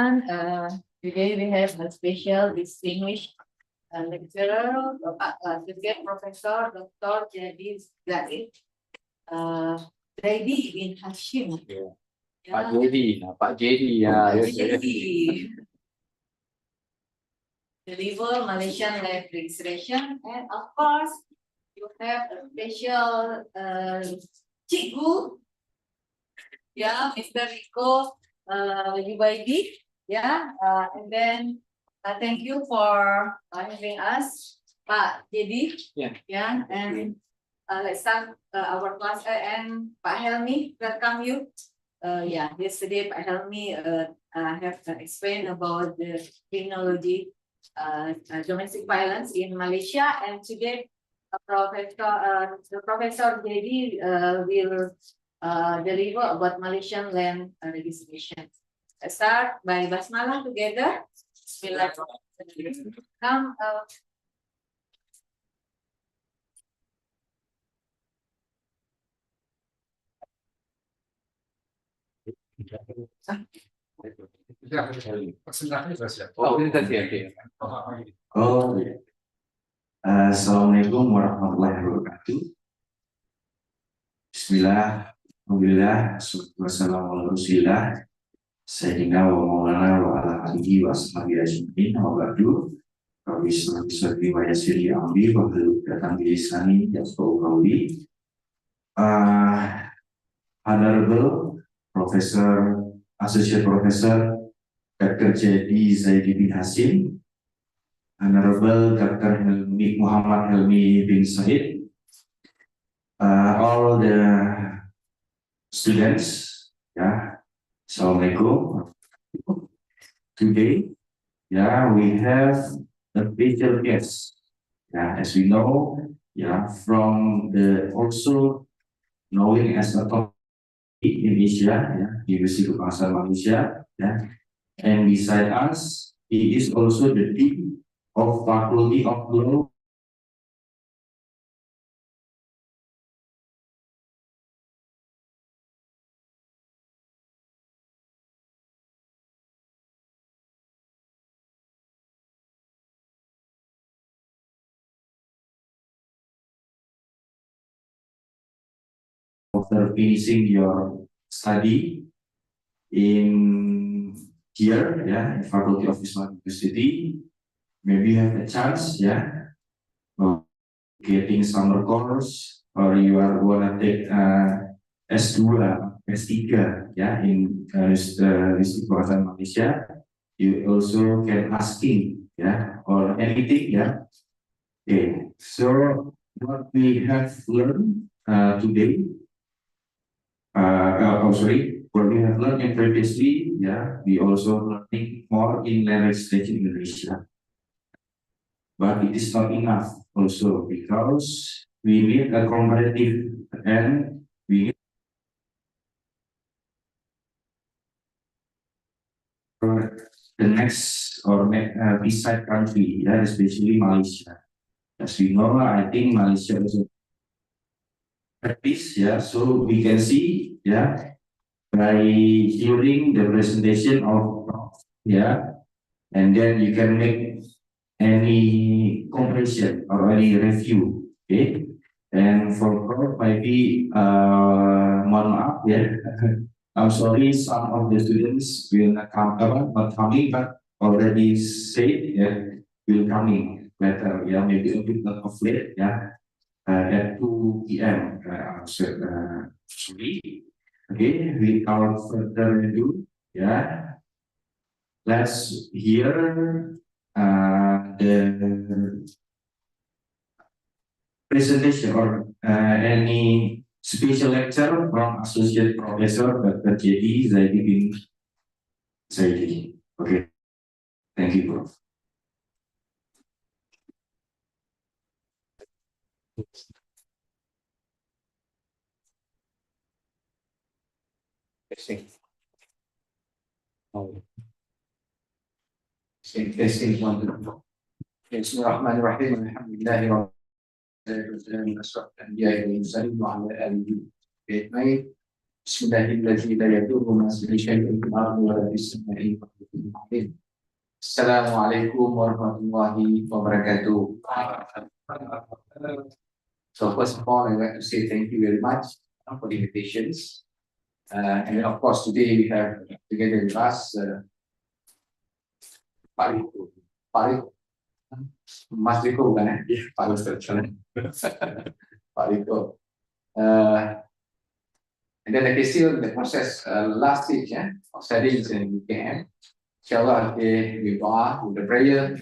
everyone. Today we have a special distinguished lecturer, Associate Professor Dr. Jadi Zaid, Zaidi bin Hashim. Pak Jadi, Pak Jadi ya. Jadi deliver Malaysian life registration, and of course you have a special cikgu, Mr. Rico Yubaidi, and then thank you for having us, Pak Jadi, and let's start our class, and Pak Helmi, welcome you. Yesterday Pak Helmi have explained about the criminology, domestic violence in Malaysia, and today Professor Jadi will deliver about Malaysian land registration. Let's start by Basmalah together. Bismillahirrahmanirrahim. Come. Assalamualaikum warahmatullahi wabarakatuh. Bismillah, alhamdulillah, wassalamu ala rasulillah, sayyidina wa maulana wa ala alihi wa ashabihi ajma'in, wa ba'du. Rabbi sholli wa yassir amri wa hlul 'uqdatam min lisani yafqahu qawli. Honorable Professor, Associate Professor Dr. Jadi Zaidi bin Hashim, Honorable Dr. Muhammad Helmi bin Said, all the students, Assalamualaikum. Today, we have a special guest. As we know, from the also knowing as a top in Asia, University of Malaysia, and beside us, he is also the dean of Faculty of Law. After finishing your study in here, in Faculty of Islam University, maybe you have a chance, of getting summer course, or you are gonna take S2, S3, in Universitas Malaysia. You also can asking, or anything, Okay, so what we have learned today. What we have learned previously, we also learning more in land registration in Indonesia. But it is not enough also, because we need a comparative, and we need the next or beside country, especially Malaysia. As we know, I think Malaysia is practice, so we can see, by hearing the presentation of, and then you can make any comparison or any review, okay? And for maybe, mohon maaf, I'm sorry, some of the students will not coming, but already said, will coming later, maybe a bit not of late, at 2 p.m. Sorry. Okay, without further ado, let's hear the presentation or any special lecture from Associate Professor Dr. Jadi Zaidi bin Zaidi. Okay, thank you, Prof. Bismillahirrahmanirrahim. Alhamdulillahirabbil alamin. Bismillahirrahmanirrahim. Assalamualaikum warahmatullahi wabarakatuh. So first of all, I'd like to say thank you very much for the invitations. And of course, today we have together with us Pak Riko. Mas Riko bukan Pak Riko. And then I can still in the process last stage of studies in UKM. Inshallah, with doa, with the prayer,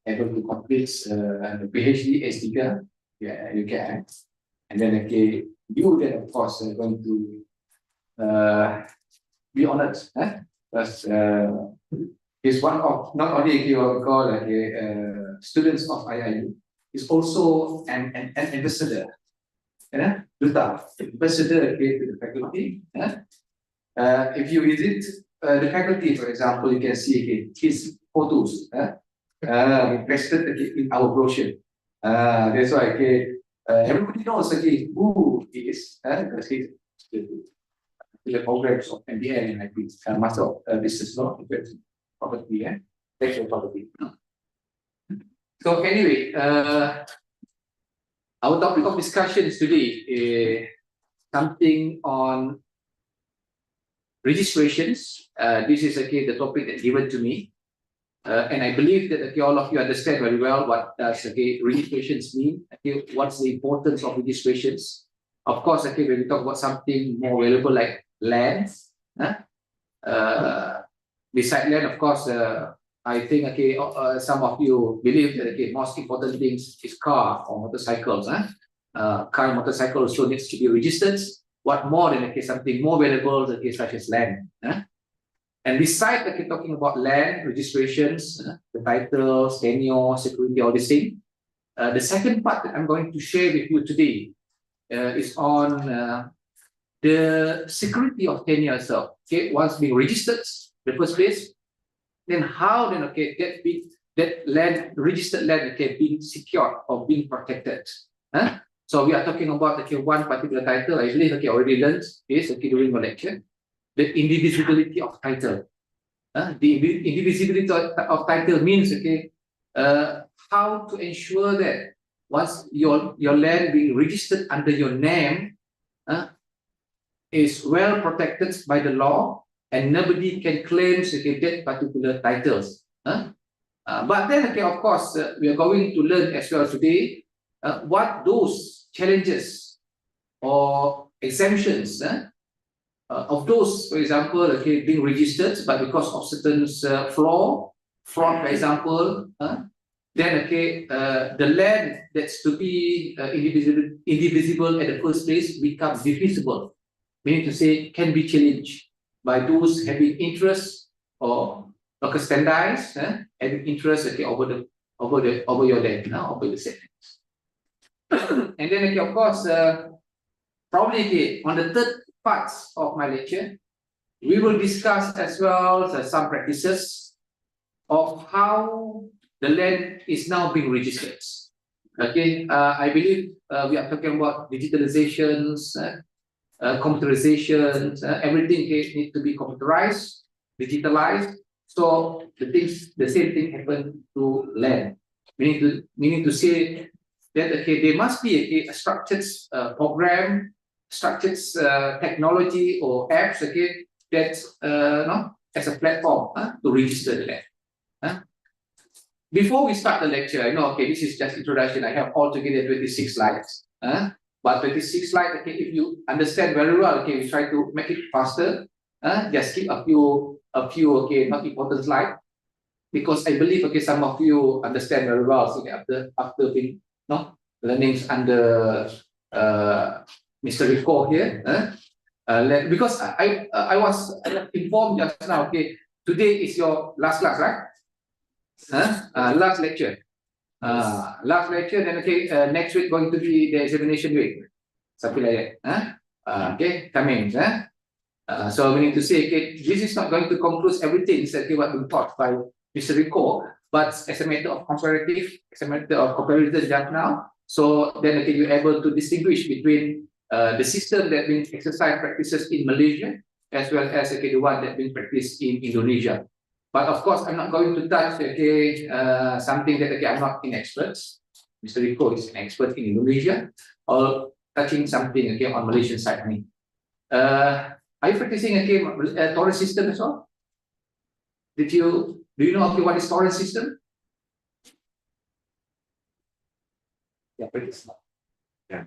able to complete the PhD S3 UKM. And then you then of course are going to be honored. Because he's one of not only what we call students of IIU, he's also an ambassador. Duta, ambassador to the faculty. If you visit the faculty, for example, you can see his photos pasted in our brochure. That's why everybody knows who he is, because he's the programs of MBA and I think Master of Business Law, property, intellectual property. So anyway, our topic of discussion is today is something on registrations. This is the topic that's given to me, and I believe that all of you understand very well what does registrations mean. What's the importance of registrations? Of course, when we talk about something more valuable like land, beside land, of course, I think some of you believe that most important things is car or motorcycles. Car and motorcycle also needs to be registered. What more than something more valuable such as land? And besides talking about land registrations, the titles, tenure, security, all these things, the second part that I'm going to share with you today is on the security of tenure itself. Once being registered, the first place, then how then that land, registered land, being secured or being protected. So we are talking about one particular title. I believe already learned is during the lecture, the indivisibility of title. The indivisibility of title means how to ensure that once your land being registered under your name is well protected by the law and nobody can claim that particular titles. But then of course we are going to learn as well today what those challenges or exemptions of those, for example, being registered, but because of certain fraud, for example, then the land that's to be indivisible at the first place becomes divisible, meaning to say can be challenged by those having interest or standardize having interest over your land, over the settings. And then of course, probably on the third parts of my lecture, we will discuss as well some practices of how the land is now being registered. I believe we are talking about digitalizations, computerizations, everything needs to be computerized, digitalized. So the same thing happen to land, meaning to say that there must be a structured program, structured technology or apps that as a platform to register the land. Before we start the lecture, I know this is just introduction. I have altogether 26 slides. But 26 slides, if you understand very well, we try to make it faster. Just keep a few not important slides, because I believe some of you understand very well. So after being learnings under Mr. Rico here, because I was informed just now. Today is your last class, right? Last lecture. Last lecture. Then next week going to be the examination week, something like that. Coming. So we need to say, this is not going to conclude everything exactly what we taught by Mr. Rico, but as a matter of comparative, as a matter of comparison just now. So then you're able to distinguish between the system that being exercised practices in Malaysia, as well as the one that being practiced in Indonesia. But of course, I'm not going to touch something that I'm not an expert. Mr. Rico is an expert in Indonesia, or touching something on Malaysian side. Are you practicing a torrent system as well? Do you know what is torrent system? Yeah, practice. Yeah.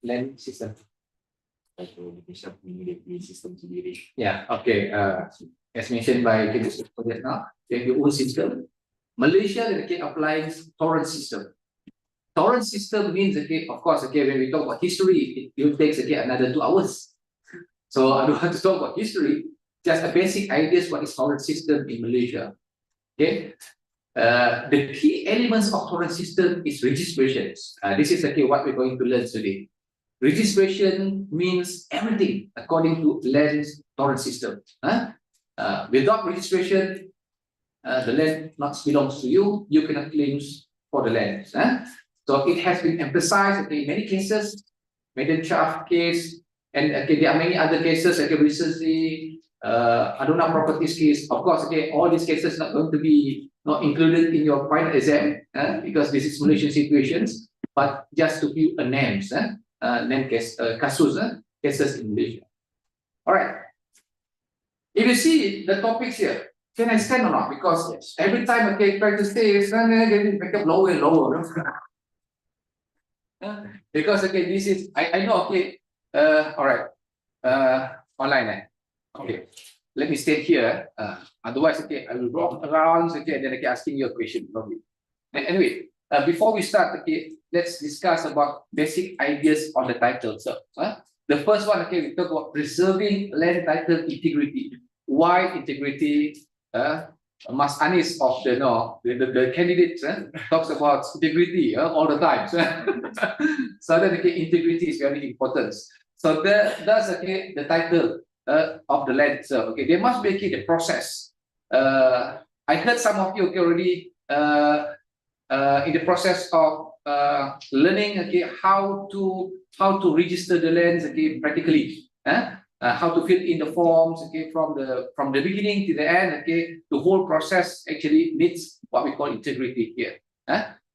Land system. Sistem sendiri. Yeah, okay. As mentioned by just now, they have your own system. Malaysia applies torrent system. Torrent system means of course, when we talk about history, it takes another 2 hours. So I don't want to talk about history. Just a basic ideas what is torrent system in Malaysia. Okay. The key elements of torrent system is registrations. This is what we're going to learn today. Registration means everything according to land's torrent system. Without registration, the land not belongs to you. You cannot claim for the land. So it has been emphasized in many cases, Maiden Shaft case, and there are many other cases recently. Aduna properties case. Of course, all these cases not going to be not included in your final exam because this is Malaysian situations. But just to give a names. Name case, cases in Malaysia. All right. If you see the topics here, can I stand or not? Because every time try to stay, it's getting back up lower and lower. Because this is I know. All right. Online. Okay. Let me stay here. Otherwise, I will walk around. And then asking you a question probably. Anyway, before we start, let's discuss about basic ideas on the title. So, the first one, we talk about preserving land title integrity. Why integrity? Mas Anis of the candidate talks about integrity all the time. So that integrity is very important. So that's the title of the land itself. There must be the process. I heard some of you already in the process of learning how to register the lands practically, how to fill in the forms from the beginning to the end. The whole process actually needs what we call integrity here.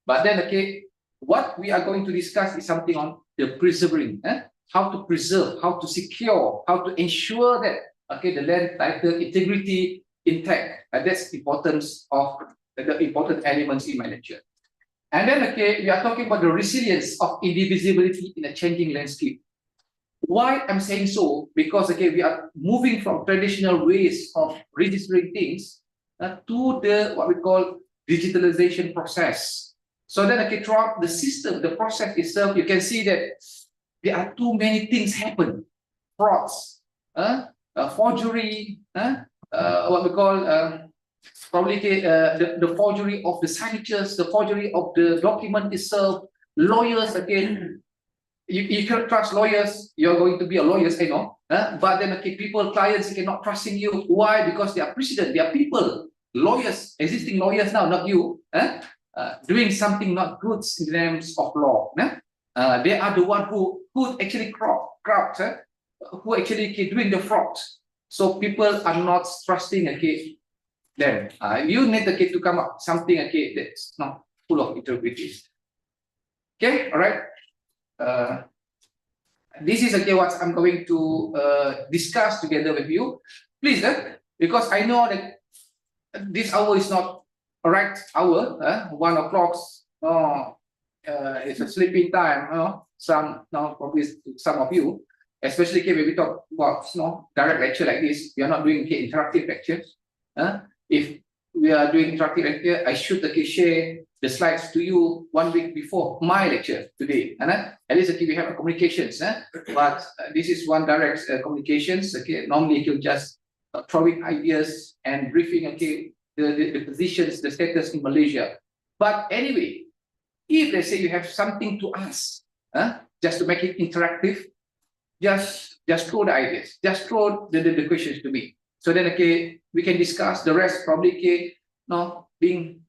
But then what we are going to discuss is something on the preserving, how to preserve, how to secure, how to ensure that the land title integrity intact. That's the importance of the important elements in my lecture. And then we are talking about the resilience of indivisibility in a changing landscape. Why I'm saying so? Because we are moving from traditional ways of registering things to the what we call digitalization process. So then throughout the system, the process itself, you can see that there are too many things happen. Frauds, forgery, what we call probably the forgery of the signatures, the forgery of the document itself, lawyers you cannot trust lawyers, you're going to be a lawyer, I know. But then people, clients cannot trust in you. Why? Because they are precedent, they are people, lawyers, existing lawyers now, not you, doing something not good in the names of law. They are the one who actually corrupt, who actually doing the fraud. So people are not trusting them. You need to come up something that's not full of integrity. All right. This is what I'm going to discuss together with you. Please, because I know that this hour is not a right hour. 1 o'clock. It's a sleeping time. Probably some of you, especially when we talk about direct lecture like this, we are not doing interactive lectures. If we are doing interactive lecture, I should share the slides to you 1 week before my lecture today. At least we have communications. But this is one direct communications. Normally you just throwing ideas and briefing the positions, the status in Malaysia. But anyway, if they say you have something to ask, just to make it interactive, just throw the ideas, just throw the questions to me. So then we can discuss the rest probably being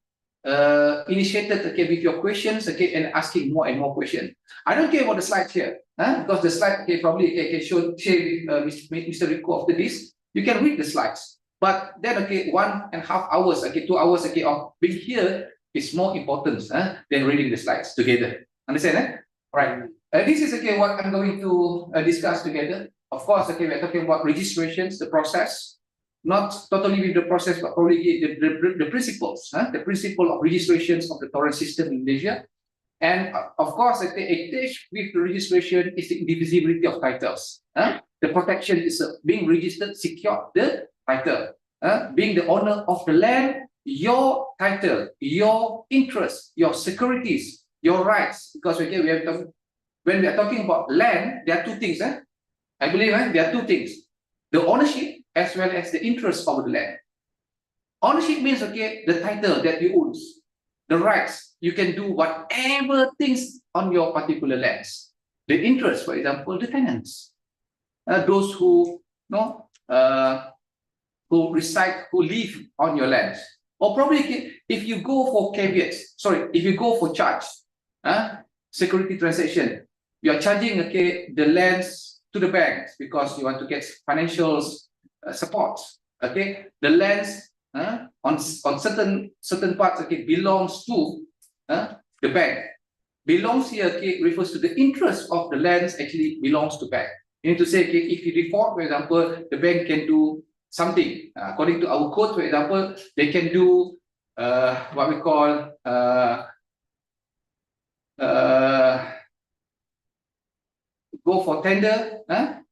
initiated with your questions and asking more and more questions. I don't care about the slides here, because the slide probably can share with Mr. Rico after this. You can read the slides, but then 1.5 hours, 2 hours of being here is more important than reading the slides together. Understand? Right. This is what I'm going to discuss together. Of course, we're talking about registrations, the process. Not totally with the process, but probably the principles, the principle of registrations of the torrent system in Indonesia. And of course, attached with the registration is the indivisibility of titles. The protection is being registered, secured the title. Being the owner of the land, your title, your interests, your securities, your rights. Because when we are talking about land, there are two things. I believe there are two things: the ownership as well as the interest of the land. Ownership means the title that you own, the rights. You can do whatever things on your particular lands. The interest, for example, the tenants, those who who reside, who live on your lands. Or probably if you go for caveats, if you go for charge, security transaction, you are charging the lands to the banks because you want to get financial support. The lands on certain parts belongs to the bank. Belongs here refers to the interest of the lands actually belongs to bank. You need to say if you default, for example, the bank can do something according to our code. For example, they can do what we call go for tender, and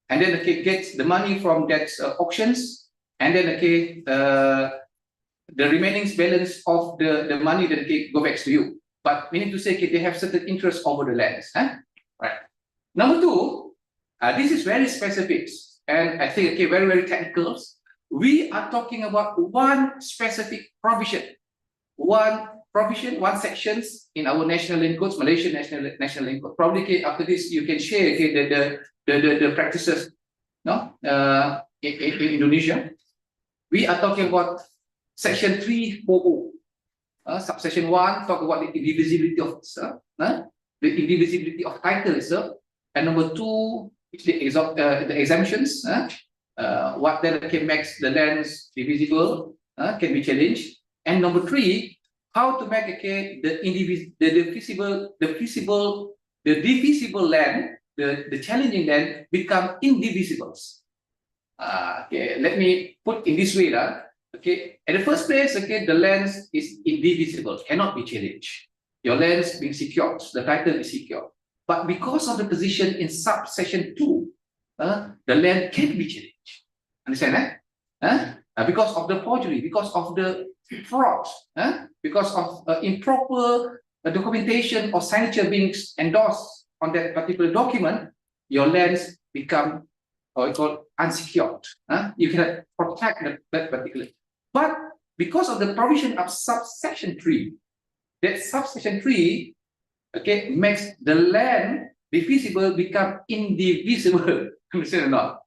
then get the money from that auctions, and then the remaining balance of the money that go back to you. But we need to say they have certain interest over the lands. Right. Number two, this is very specific, and I think very, very technical. We are talking about one specific provision, one sections in our national land codes, Malaysian national land code. Probably after this you can share the practices in Indonesia. We are talking about section 340. Subsection 1 talk about the indivisibility of the indivisibility of title itself, and number 2 is the exemptions. What then makes the lands divisible can be challenged, and number 3, how to make the divisible land, the challenging land become indivisibles. Let me put in this way. At the first place, the lands is indivisible, cannot be challenged. Your lands being secured, the title is secure. But because of the position in subsection 2, the land can be challenged. Understand that? Because of the forgery, because of the fraud, because of improper documentation or signature being endorsed on that particular document, your lands become unsecured. You cannot protect that particular. But because of the provision of subsection 3, that subsection 3 makes the land divisible become indivisible. Understand or not?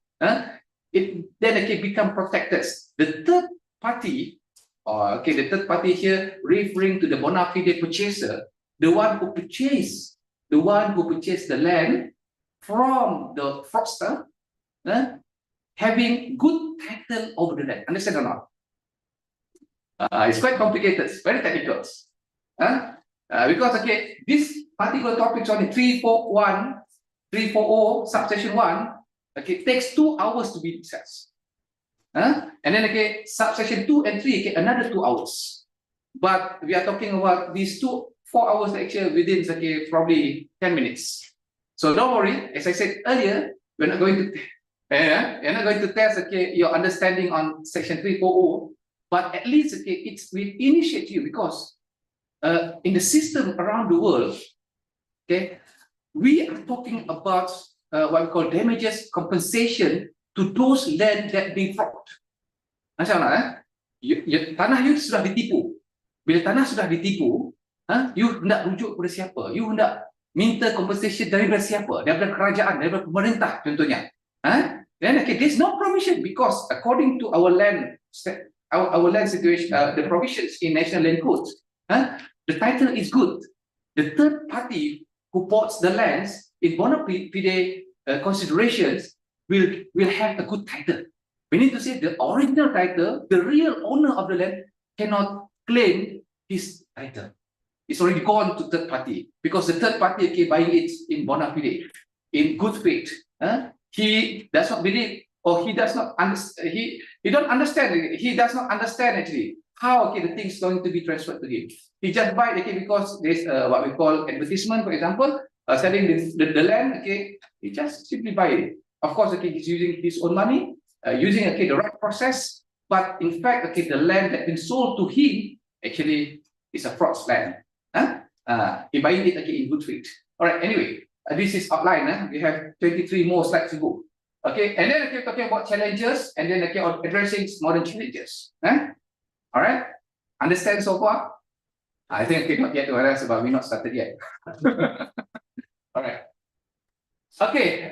It then become protected. The third party, the third party here referring to the bona fide purchaser, the one who purchased the land from the fraudster, having good title over the land. Understand or not? It's quite complicated, very technical. Because this particular topic is only 340 subsection 1. Takes 2 hours to be discussed. And then subsection 2 and 3 another 2 hours. But we are talking about these 4 hours lecture within probably 10 minutes. So don't worry, as I said earlier, we're not going to test your understanding on section 340, but at least it will initiate you, because in the system around the world, we are talking about what we call damages compensation to those land that being fraud. Macam mana? Tanah you sudah ditipu. Bila tanah sudah ditipu, you hendak rujuk kepada siapa? You hendak minta compensation daripada siapa? Daripada kerajaan, daripada pemerintah contohnya. Then there's no provision, because according to our land our land situation, the provisions in national land codes, the title is good. The third party who bought the lands in bona fide considerations will have a good title. We need to say the original title, the real owner of the land cannot claim his title. It's already gone to third party because the third party buying it in bona fide, in good faith. He does not believe, or he does not understand. He don't understand. He does not understand actually how the thing is going to be transferred to him. He just buy because there's what we call advertisement, for example, selling the land. He just simply buy it. Of course, he's using his own money, using the right process. But in fact, the land that been sold to him actually is a fraud land. He buying it in good faith. All right. Anyway, this is outline. We have 23 more slides to go. Okay, and then talking about challenges, and then addressing modern challenges. All right. Understand so far? I think not yet to us, but we're not started yet. All right. Okay.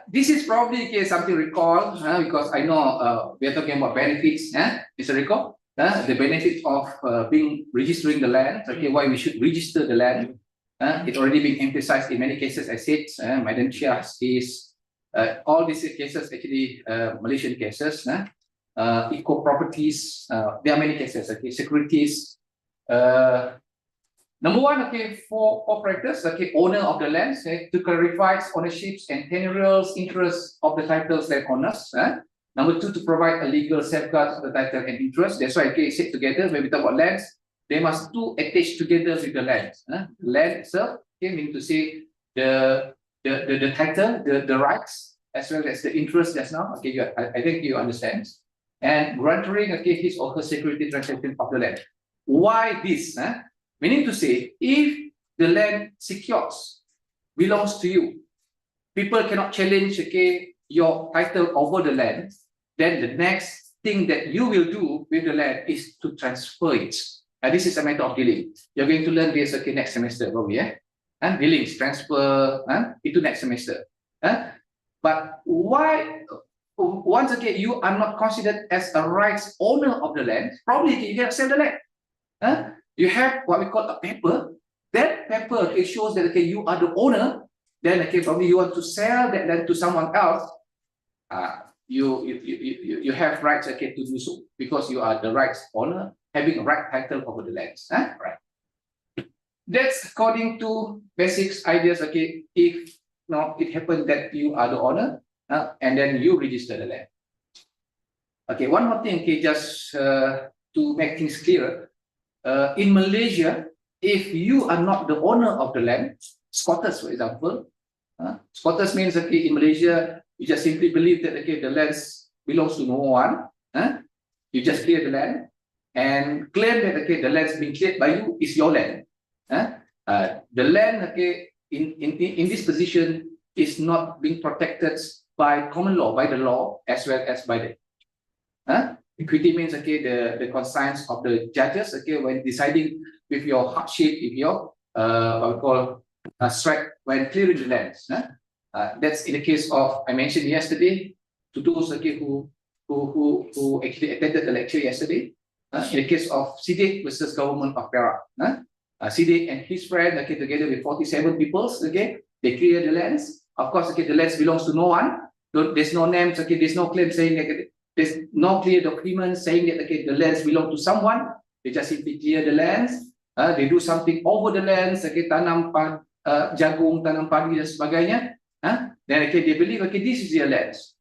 This is probably something to recall because I know we are talking about benefits. Is a recall? The benefit of registering the land. Okay, why we should register the land. It's already been emphasized in many cases. I said, Madam Chair is all these cases actually Malaysian cases. Eco properties. There are many cases. Okay, securities. Number one, for operators, owner of the lands, to clarify ownerships and tenurals, interests of the titles land owners. Number two, to provide a legal safeguard of the title and interest. That's why sit together when we talk about lands. They must two attach together with the land. Land itself, meaning to say the title, the rights, as well as the interest just now. I think you understand. And granting his or her security transaction of the land. Why this? Meaning to say, if the land secures, belongs to you, people cannot challenge your title over the land, then the next thing that you will do with the land is to transfer it. This is a matter of dealing. You're going to learn this next semester, probably. And dealings, transfer, into next semester. But why, once again, you are not considered as a rights owner of the land, probably you cannot sell the land. You have what we call a paper. That paper shows that you are the owner. Then probably you want to sell that land to someone else. You have rights to do so because you are the rights owner, having a right title over the lands. Right. That's according to basics ideas. If it happens that you are the owner, and then you register the land. One more thing. Just to make things clearer. In Malaysia, if you are not the owner of the land, squatters, for example, squatters means in Malaysia, you just simply believe that the land belongs to no one. You just clear the land and claim that the land being cleared by you is your land. The land in this position is not being protected by common law, by the law, as well as by the equity means the conscience of the judges when deciding with your hardship, if your what we call strike when clearing the lands. That's in the case of I mentioned yesterday to those who actually attended the lecture yesterday. In the case of Siddiq versus government of Perak. Siddiq and his friend together with 47 people, they clear the lands. Of course, the lands belongs to no one. There's no names. There's no claim saying there's no clear document saying that the lands belong to someone. They just simply clear the lands. They do something over the lands. Tanam jagung, tanam padi dan sebagainya. Then they believe this is their lands.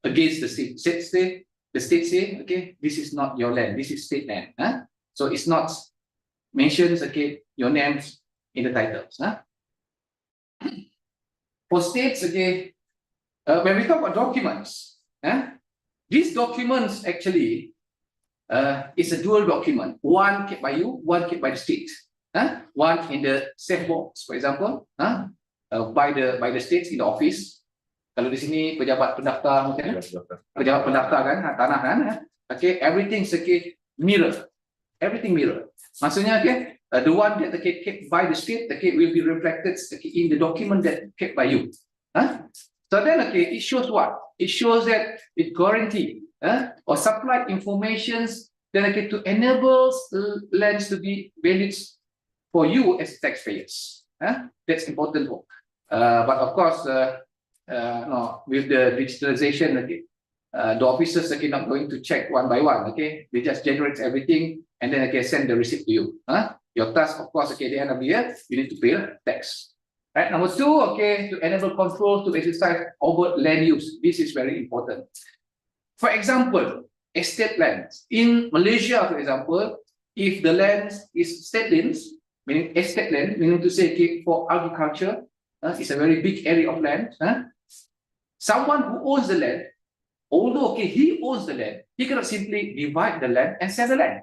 Against the state. The state say this is not your land. This is state land. So it's not mentions your names in the titles. For states when we talk about documents. These documents actually is a dual document. One kept by you, one kept by the state. One in the safe box, for example, by the states in the office. Kalau di sini pejabat pendaftar mungkin, pejabat pendaftar kan, tanah kan, everything mirror, everything mirror. Maksudnya the one that kept by the state will be reflected in the document that kept by you. So then it shows what? It shows that it guarantee or supplied informations then okay, to enable lands to be valued for you as taxpayers. That's important work. But of course, no, with the digitalization, okay, the officers are not going to check one by one. Okay, they just generate everything and then okay, send the receipt to you. Your task, of course, okay, at the end of the year, you need to pay tax. Right. Number two, okay, to enable control to exercise over land use. This is very important. For example, estate lands. In Malaysia, for example, if the land is state lands, meaning estate land, meaning to say okay, for agriculture, it's a very big area of land. Someone who owns the land, although okay, he owns the land, he cannot simply divide the land and sell the land.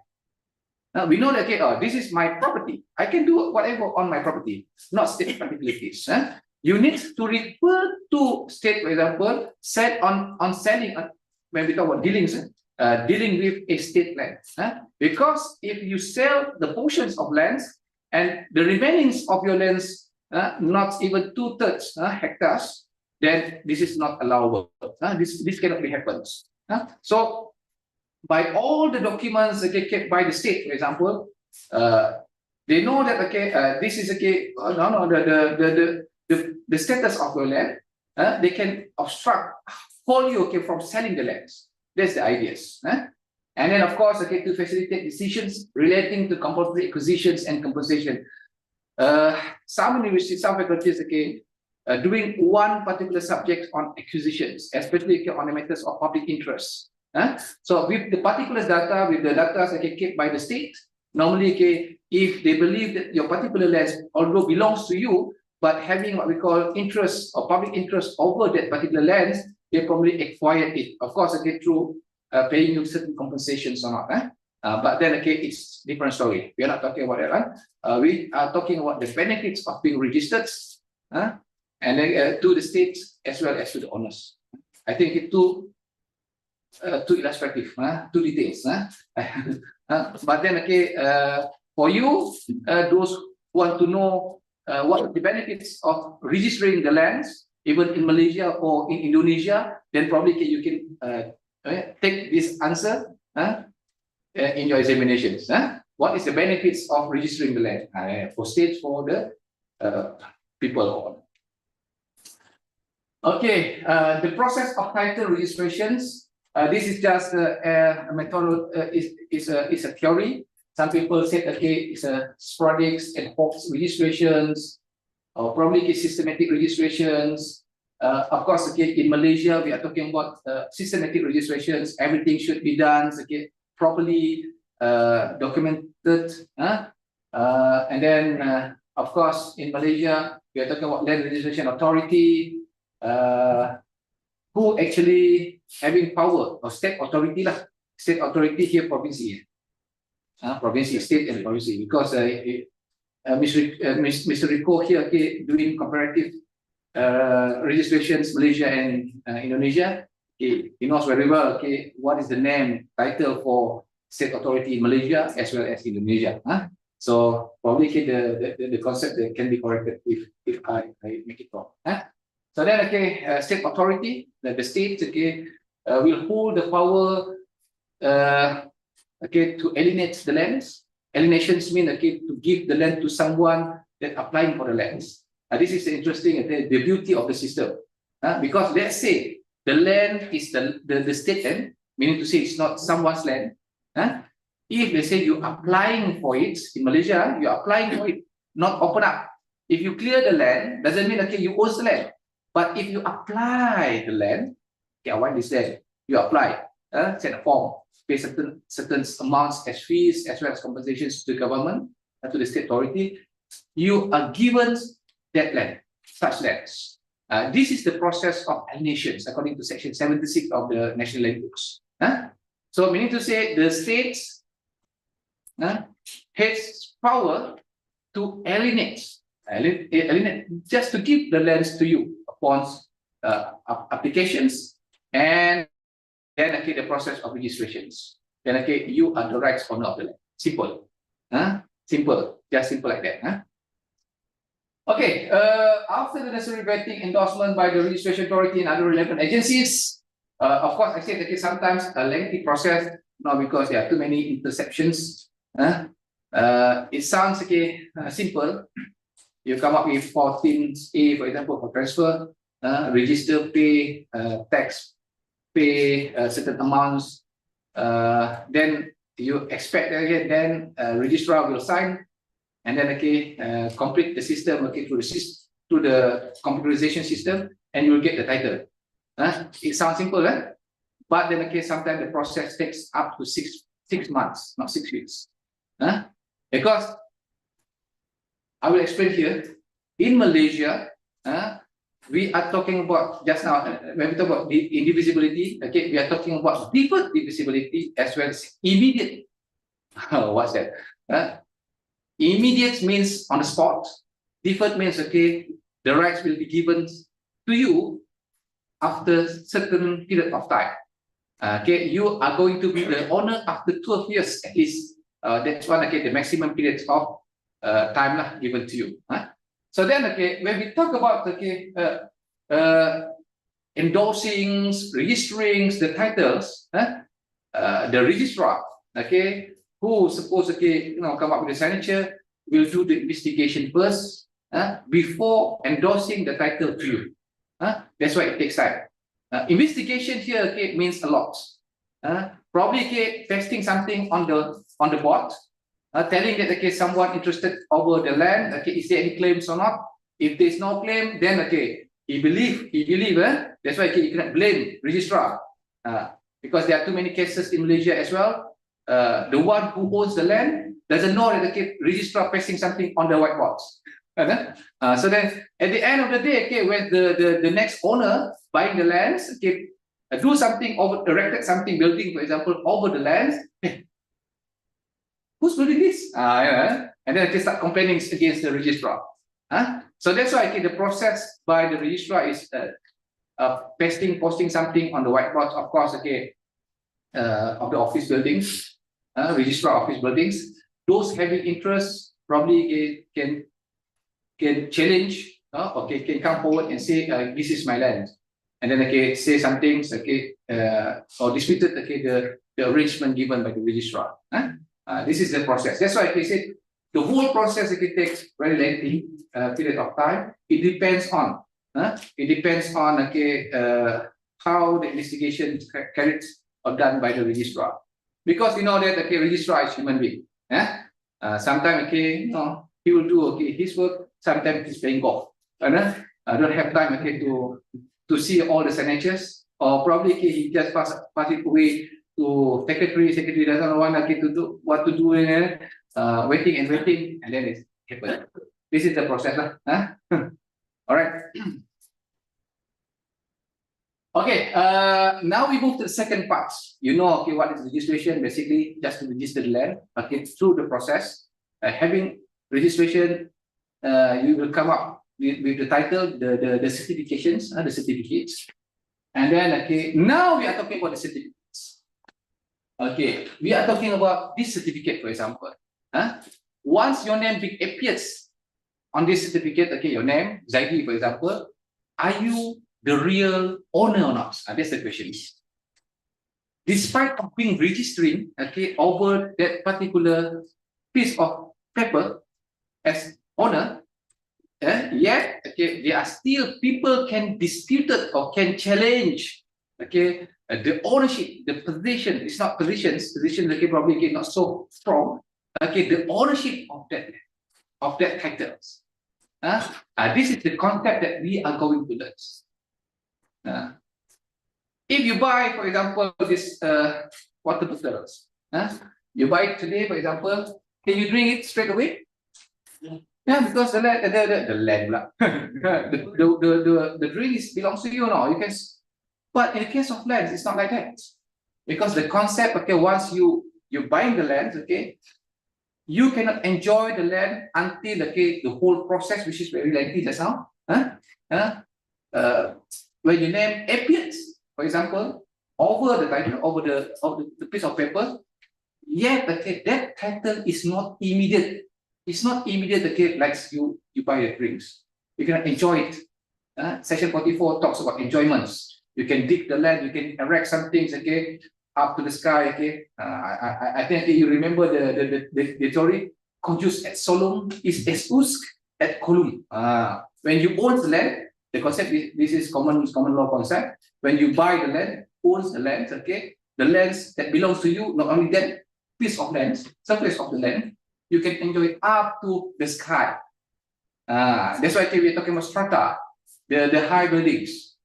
Now we know that okay, this is my property. I can do whatever on my property, not state particularities. You need to refer to state, for example, set on selling when we talk about dealings, dealing with estate lands. Because if you sell the portions of lands and the remainings of your lands, not even 2/3 hectares, then this is not allowable. This cannot be happens. So by all the documents okay, kept by the state, for example, they know that okay, this is okay, the status of your land, they can obstruct, hold you okay from selling the lands. That's the ideas. And then of course, okay, to facilitate decisions relating to compulsory acquisitions and compensation. Some universities, some faculties, okay, doing one particular subject on acquisitions, especially okay, on the matters of public interest. So with the particulars data, with the data okay, kept by the state, normally okay, if they believe that your particular land although belongs to you, but having what we call interest or public interest over that particular land, they probably acquired it. Of course, okay, through paying you certain compensations or not. But then okay, it's different story. We are not talking about that. We are talking about the benefits of being registered, and then to the states as well as to the owners. I think it too illustrative, too details. But then okay, for you, those who want to know what are the benefits of registering the lands, even in Malaysia or in Indonesia, then probably okay, you can take this answer in your examinations. What is the benefits of registering the land for states, for the people? Okay, the process of title registrations. This is just a methodology, is a theory. Some people say okay, it's a sporadic and hoc registrations, or probably systematic registrations. Of course, okay, in Malaysia we are talking about systematic registrations. Everything should be done okay, properly documented. And then of course in Malaysia we are talking about land registration authority. Who actually having power or state authority lah, state authority here province, province, state and province, because Mr. Rico here okay, doing comparative registrations Malaysia and Indonesia. Okay, he knows very well okay what is the name title for state authority in Malaysia as well as Indonesia. So probably okay, the concept that can be corrected if I make it wrong. So then, okay, state authority, the state, okay, will hold the power, okay, to alienate the lands. Alienations mean, okay, to give the land to someone that applying for the lands. This is interesting, the beauty of the system, because let's say the land is the state land, meaning to say it's not someone's land. If they say you applying for it in Malaysia, you are applying for it, not open up. If you clear the land, doesn't mean okay you own the land. But if you apply the land, okay, I want this land, you apply, send a form, pay certain amounts as fees as well as compensations to the government, to the state authority, you are given that land, such lands. This is the process of alienations according to section 76 of the National Land Books. So meaning to say the states has power to alienate, just to give the lands to you upon applications, and then okay, the process of registrations. Then okay, you are the rights owner of the land. Simple, simple, just simple like that. Okay, after the necessary vetting endorsement by the registration authority and other relevant agencies, Of course, I said okay, sometimes a lengthy process, because there are too many interceptions. It sounds okay, simple. You come up with 14A, for example, for transfer, register, pay, tax, pay certain amounts. Then you expect again, then registrar will sign, and then complete the system through the computerization system, and you will get the title. It sounds simple, but then sometimes the process takes up to six months, not 6 weeks. Because I will explain here. In Malaysia, we are talking about just now when we talk about the indivisibility. We are talking about deferred divisibility as well as immediate. What's that? Immediate means on the spot. Deferred means the rights will be given to you after certain period of time. You are going to be the owner after 12 years at least. That's one the maximum period of time given to you. So then when we talk about endorsing, registering the titles, the registrar, who suppose come up with the signature, will do the investigation first before endorsing the title to you. That's why it takes time. Investigation here means a lot. Probably testing something on the board, telling that someone interested over the land. Is there any claims or not? If there is no claim, then he believe. That's why you cannot blame registrar, because there are too many cases in Malaysia as well. The one who owns the land doesn't know that the registrar pasting something on the whiteboard. So then at the end of the day, when the next owner buying the lands, do something erected something building, for example, over the lands. Who's building this? And then they start complaining against the registrar. So that's why the process by the registrar is posting something on the whiteboard, of course, of the office buildings, registrar office buildings. Those having interest probably can challenge, can come forward and say, this is my land. And then say some things, or disputed the arrangement given by the registrar. This is the process. That's why I said the whole process takes very lengthy period of time. It depends on how the investigation is carried or done by the registrar. Because you know that the registrar is human being. Sometimes he will do his work. Sometimes he's playing golf. I don't have time to see all the signatures, or probably he just pass it away to secretary doesn't want to do what to do, waiting, and then it happens. This is the process. All right. Okay, now we move to the second part. What is registration? Basically, just to register the land. Through the process, having registration, you will come up with the title, the certifications, the certificates, and then now we are talking about the certificates. We are talking about this certificate, for example. Once your name appears on this certificate, your name, Zaidi, for example, are you the real owner or not? That's the question. Despite of being registering over that particular piece of paper as owner, yet there are still people can dispute it or can challenge the ownership, the position. It's not positions probably not so strong. The ownership of that titles. This is the concept that we are going to learn. If you buy, for example, this water bottles, you buy it today, for example, can you drink it straight away? Because the land, the drink belongs to you now. You can, but in the case of lands, it's not like that, because the concept, once you're buying the land, you cannot enjoy the land until the whole process, which is very lengthy just now. When your name appears, for example, over the title, over the piece of paper, yet that title is not immediate. It's not immediate, like you buy the drinks. You cannot enjoy it. Section 44 talks about enjoyments. You can dig the land, you can erect some things, okay, up to the sky, okay. I think you remember the theory, Conjus et solum is eusque et colum. When you own the land, the concept is, this is common law concept. When you buy the land, owns the land, okay, the lands that belongs to you, not only that piece of land, surface of the land, you can enjoy it up to the sky. That's why we're talking about strata, the high buildings,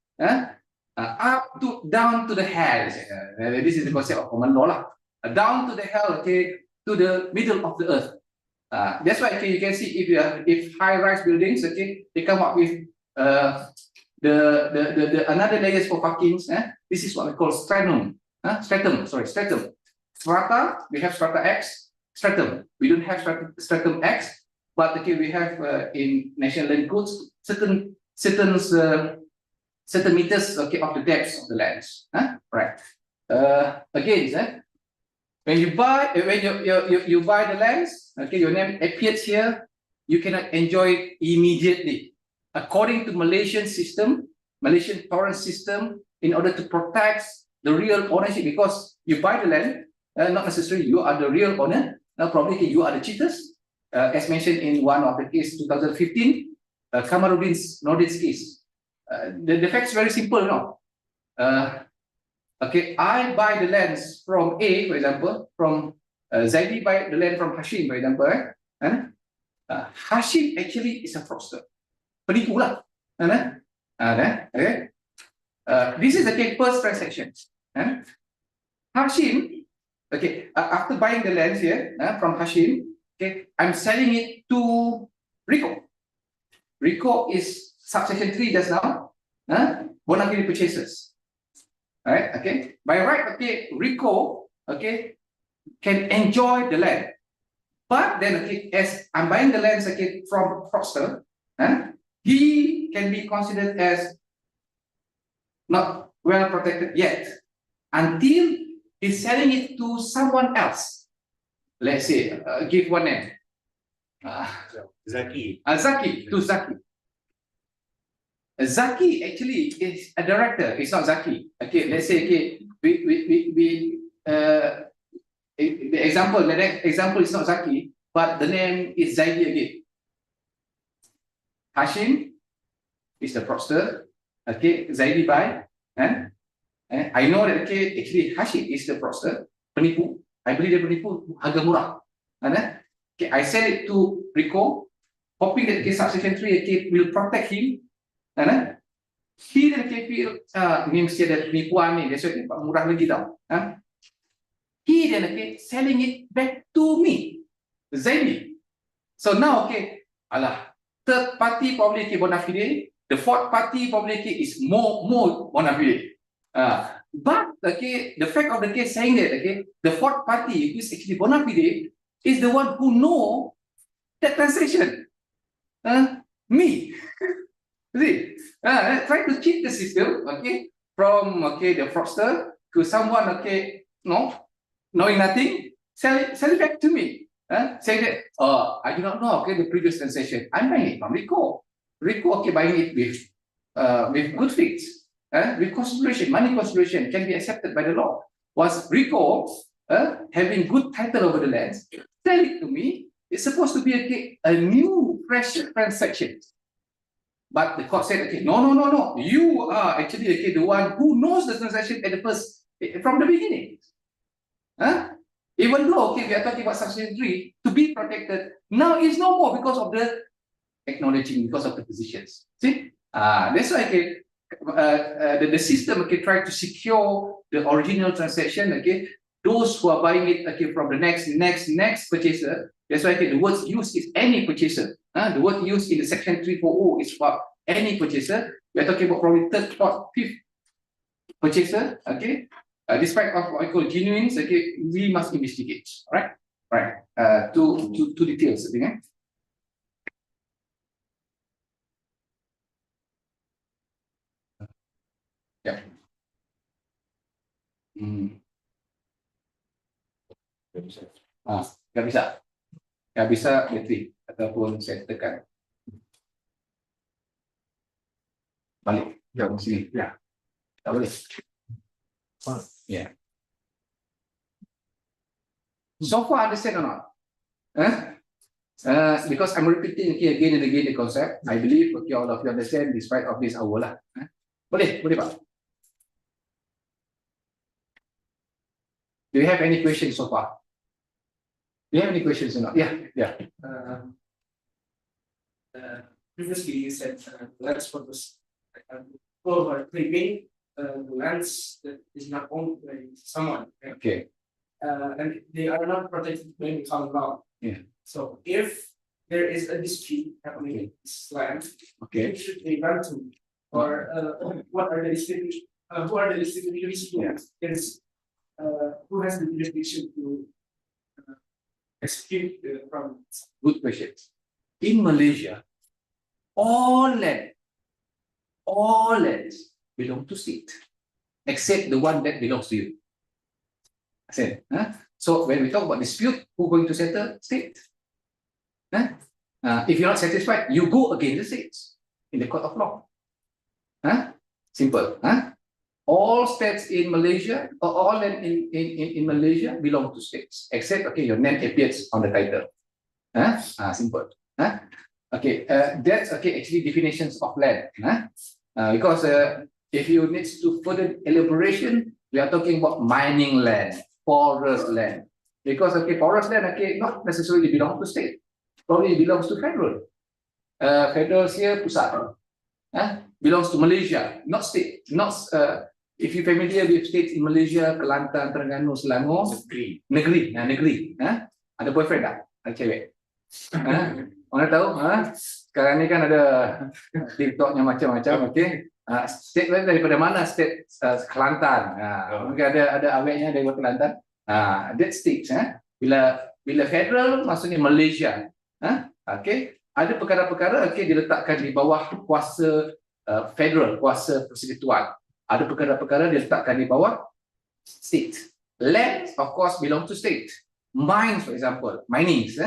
up to down to the hell. This is the concept of common law lah. Down to the hell, okay, to the middle of the earth. That's why you can see if high-rise buildings, okay, they come up with the another layers for parkings. This is what we call stratum. Stratum. Strata, we have strata X. Stratum, we don't have stratum X, but okay, we have in national land codes certain meters, okay, of the depths of the lands. Right. Again, when you buy you buy the lands, okay, your name appears here, you cannot enjoy it immediately. According to Malaysian torrent system, in order to protect the real ownership, because you buy the land, not necessarily you are the real owner. Probably you are the cheaters, as mentioned in one of the case 2015, Nordin's case. The fact is very simple, no? Okay, I buy the lands from A, for example, from Zaidi buy the land from Hashim, for example. Hashim actually is a fraudster. Penipu lah. Okay. This is the first transaction. Hashim, okay, after buying the lands here from Hashim, okay, I'm selling it to Rico. Rico is subsection 3 just now. Bona fide purchasers. Alright, okay. By right, okay, Rico, okay, can enjoy the land. But then, okay, as I'm buying the lands, okay, from fraudster, he can be considered as not well protected yet until he's selling it to someone else. Let's say, give one name. Zaki. Zaki, to Zaki. Zaki actually is a director. It's not Zaki. Okay, let's say, okay, the next example is not Zaki, but the name is Zaidi again. Hashim is the fraudster. Okay, Zaidi buy. I know that, okay, actually Hashim is the fraudster, penipu. I believe dia penipu harga murah. Okay, I sell it to Rico, hoping that, okay, subsection 3, okay, will protect him. He dan feel ni mesti ada penipuan ni, that's why dapat murah lagi tau. He then, okay, selling it back to me, Zaidi. So now, okay, third party probably, okay, bona fide. The fourth party probably, okay, is more bona fide. But, okay, the fact of the case saying that, okay, the fourth party who is actually bona fide is the one who know that transaction. Me. See, try to cheat the system, okay, from, okay, the fraudster to someone, okay, knowing nothing, sell it back to me. Say that, I do not know, okay, the previous transaction. I'm buying it from Rico. Rico, okay, buying it with good faith, with consideration, money consideration can be accepted by the law. Was Rico having good title over the lands, sell it to me, it's supposed to be, okay, a new fresh transaction. But the court said, okay, no. You are actually, okay, the one who knows the transaction at the first, from the beginning. Even though, okay, we are talking about subsection 3 to be protected, now it's no more because of the acknowledging, because of the positions. See, that's why, okay, the system, okay, try to secure the original transaction, okay. Those who are buying it, okay, from the next purchaser. That's why, okay, the word used is any purchaser. The word used in the section 340 is for any purchaser. We are talking about probably third, fourth, fifth purchaser. Okay. Despite of what I call genuines, okay, we must investigate. Right. Two details. I think. Yeah. Nggak bisa bateri ataupun saya tekan balik ke sini ya. Tak boleh. Yeah. So far understand or not? Because I'm repeating again and again the concept. I believe all of you understand despite of this hour lah. Boleh Pak? Do you have any questions so far? Do you have any questions or not? Yeah. Previously you said lens photos over creeping the lens that is not owned by someone. Right? Okay. And they are not protected by the common law. Yeah. So if there is a dispute happening in this land, Okay. who should they run to? Or what are the dispute? Who are the distributors? Yeah. Who has the jurisdiction to execute the problems? Good question. In Malaysia, all lands belong to state, except the one that belongs to you. So when we talk about dispute, who going to settle? State. If you're not satisfied, you go against the states in the court of law. Simple. All states in Malaysia, or all land in Malaysia belong to states, except your name appears on the title. Simple. That's actually definitions of land. Because if you need to further elaboration, we are talking about mining land, forest land. Because forest land not necessarily belong to state, probably belongs to federal. Federal here pusat. Belongs to Malaysia, not state. Not if you're familiar with states in Malaysia, Kelantan, Terengganu, Selangor, negeri. Ada boyfriend tak? Ada cewek. Orang tahu? Sekarang ni kan ada TikToknya macam-macam. State daripada mana? State Kelantan. Mungkin ada awetnya dari Kelantan. That states. Bila federal maksudnya Malaysia. Ada perkara-perkara diletakkan di bawah kuasa federal, kuasa persekutuan. Ada perkara-perkara diletakkan di bawah state. Land of course belong to state. Mines for example, minings,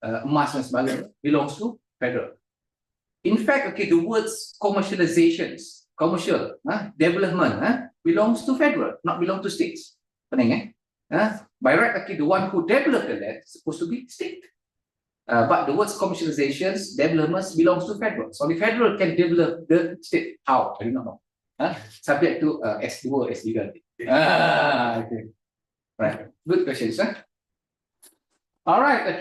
emas dan sebagainya belongs to federal. In fact, the words commercializations, commercial, development, belongs to federal, not belong to states. Pening, by right, the one who developed the land is supposed to be state. But the words commercializations, developments belongs to federal. So the federal can develop the state. How? I do not know. Subject to S2, S3. Okay. Right. Good questions. All right.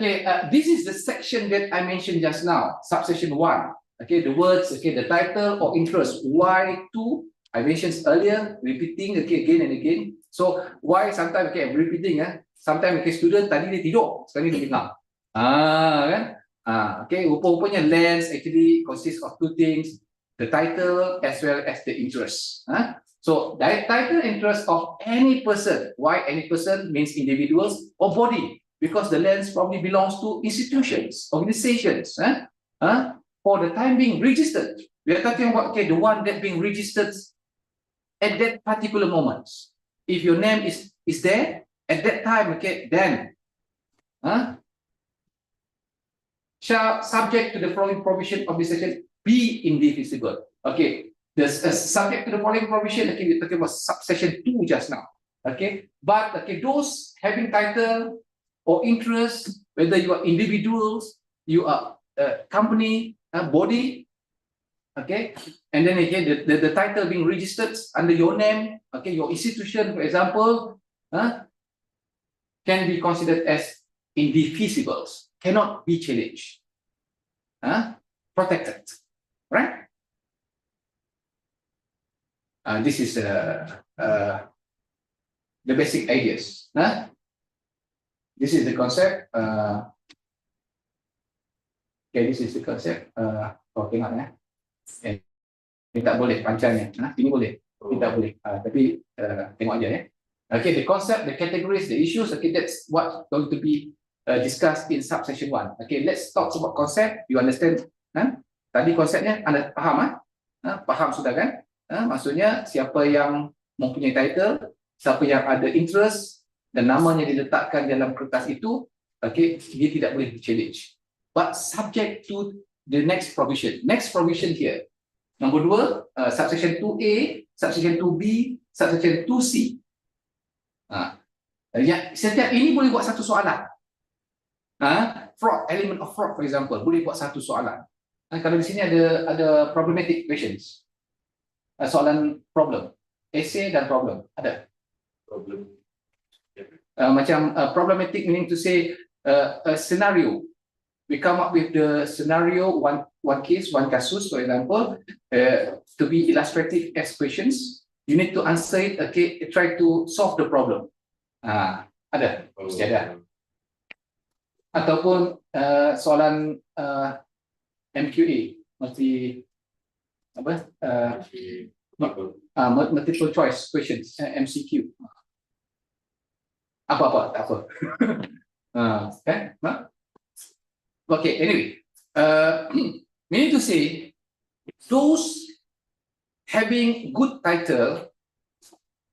This is the section that I mentioned just now. Subsection 1. The words. The title or interest. Why to? I mentioned earlier. Repeating. Again and again. So why sometimes I'm repeating. Sometimes student tadi dia tidur, sekarang dia dengar. Rupa-rupanya lands actually consists of two things, the title as well as the interest. So the title interest of any person. Why any person? Means individuals or body, because the lands probably belongs to institutions, organizations. For the time being registered, we are talking about the one that being registered at that particular moment. If your name is there at that time, then shall, subject to the following provision of this section, be indivisible. The subject to the following provision, we're talking about subsection 2 just now. But those having title or interest, whether you are individuals, you are company, body, and then the title being registered under your name, your institution, for example, can be considered as indivisibles. Cannot be challenged, protected, right? This is the basic ideas. This is the concept. This is the concept. Tengok ini tak boleh pancangnya. Ini boleh, ini tak boleh. Tapi tengok aja ya. The concept, the categories, the issues. That's what going to be discussed in subsection 1. Let's talk about concept. You understand? Tadi konsepnya Anda paham? Paham sudah kan? Maksudnya siapa yang mempunyai title, siapa yang ada interest dan namanya diletakkan dalam kertas itu, dia tidak boleh challenge. But subject to the next provision. Next provision here, Nombor dua, subsection 2A, subsection 2B, subsection 2C. Setiap ini boleh buat satu soalan. Fraud, element of fraud, for example, boleh buat satu soalan. Kalau di sini ada problematic questions, soalan problem, essay dan problem ada. Problem. Macam problematic meaning to say a scenario. We come up with the scenario, one case, one kasus, for example, to be illustrative as questions. You need to answer it, okay, try to solve the problem. Ada, mesti ada. Ataupun soalan MQA, mesti apa? Multiple choice questions, MCQ. Apa-apa, tak apa. Okay, anyway, meaning to say, those having good title,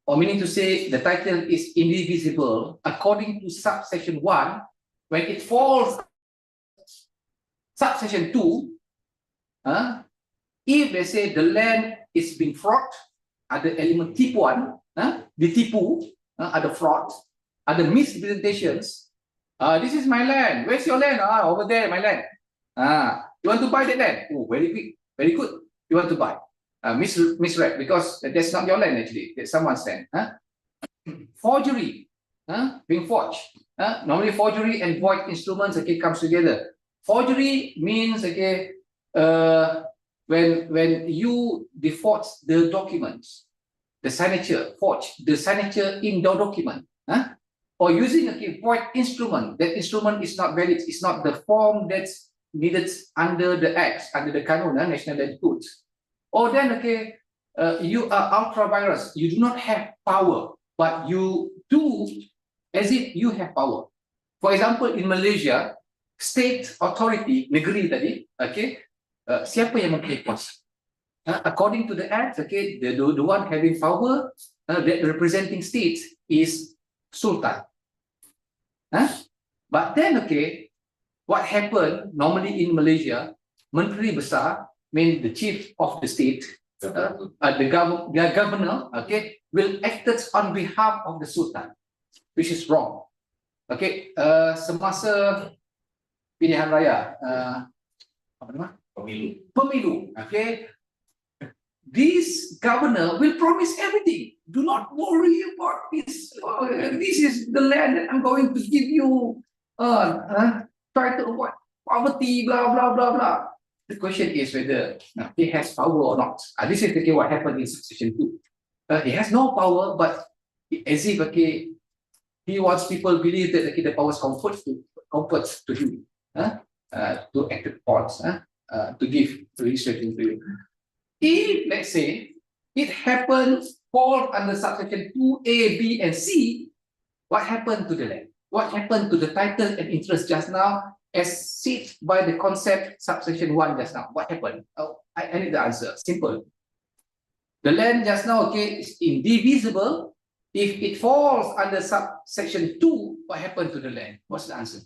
or meaning to say the title is indivisible according to subsection 1, when it falls subsection 2, if they say the land is being fraud, ada elemen tipuan, ditipu, ada fraud, ada misrepresentations. This is my land. Where's your land? Over there, my land. You want to buy that land? Oh, very big, very good. You want to buy? Misread, because that's not your land actually. That's someone's land. Forgery, being forged. Normally, forgery and void instruments comes together. Forgery means when you default the documents, the signature, forge the signature in the document. Or using a void instrument, that instrument is not valid, it's not the form that's needed under the Acts, under the Canon, National Land Codes. Or then, you are ultra virus, you do not have power, but you do as if you have power. For example, in Malaysia, state authority, negeri tadi, siapa yang mempunyai kuasa? According to the Act, the one having power, that representing state is Sultan. But then, what happened normally in Malaysia, Menteri Besar, mean the chief of the state, the governor, will act on behalf of the Sultan, which is wrong. Semasa pilihan raya, apa nama? Pemilu. This governor will promise everything. Do not worry about this. This is the land that I'm going to give you. Try to avoid poverty, blah, blah, blah, blah. The question is whether he has power or not. This is what happened in subsection 2. He has no power, but as if he wants people to believe that the power is comforts to him, to act upon, to give registration to you. If, let's say, it happens, fall under subsection 2A, B, and C, what happened to the land? What happened to the title and interest just now, as set by the concept subsection 1 just now? What happened? I need the answer. Simple. The land just now, is indivisible. If it falls under subsection 2, what happened to the land? What's the answer?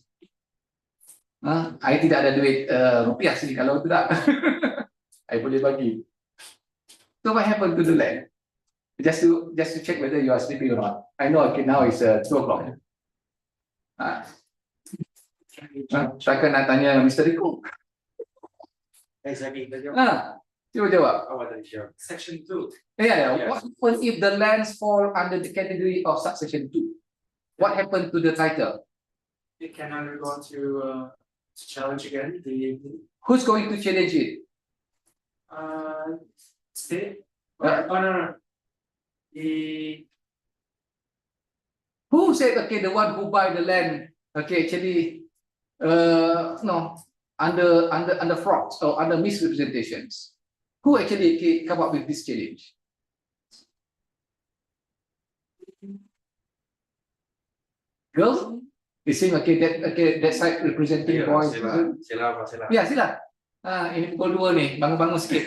I tidak ada duit rupiah sini, kalau tidak, I boleh bagi. So what happened to the land? Just to check whether you are sleeping or not. I know now it's 2 o'clock. Saya nak tanya Mr. Rico. Cuba jawab. Section 2. Yeah. What happens if the lands fall under the category of subsection 2? What happened to the title? It can undergo to challenge again. Who's going to challenge it? State? No. Who said the one who buy the land actually no, under fraud or under misrepresentations? Who actually come up with this challenge? Girls? You think that side representing boys? Sila. Ya, sila. Ini pukul 2 nih, bangun-bangun sikit.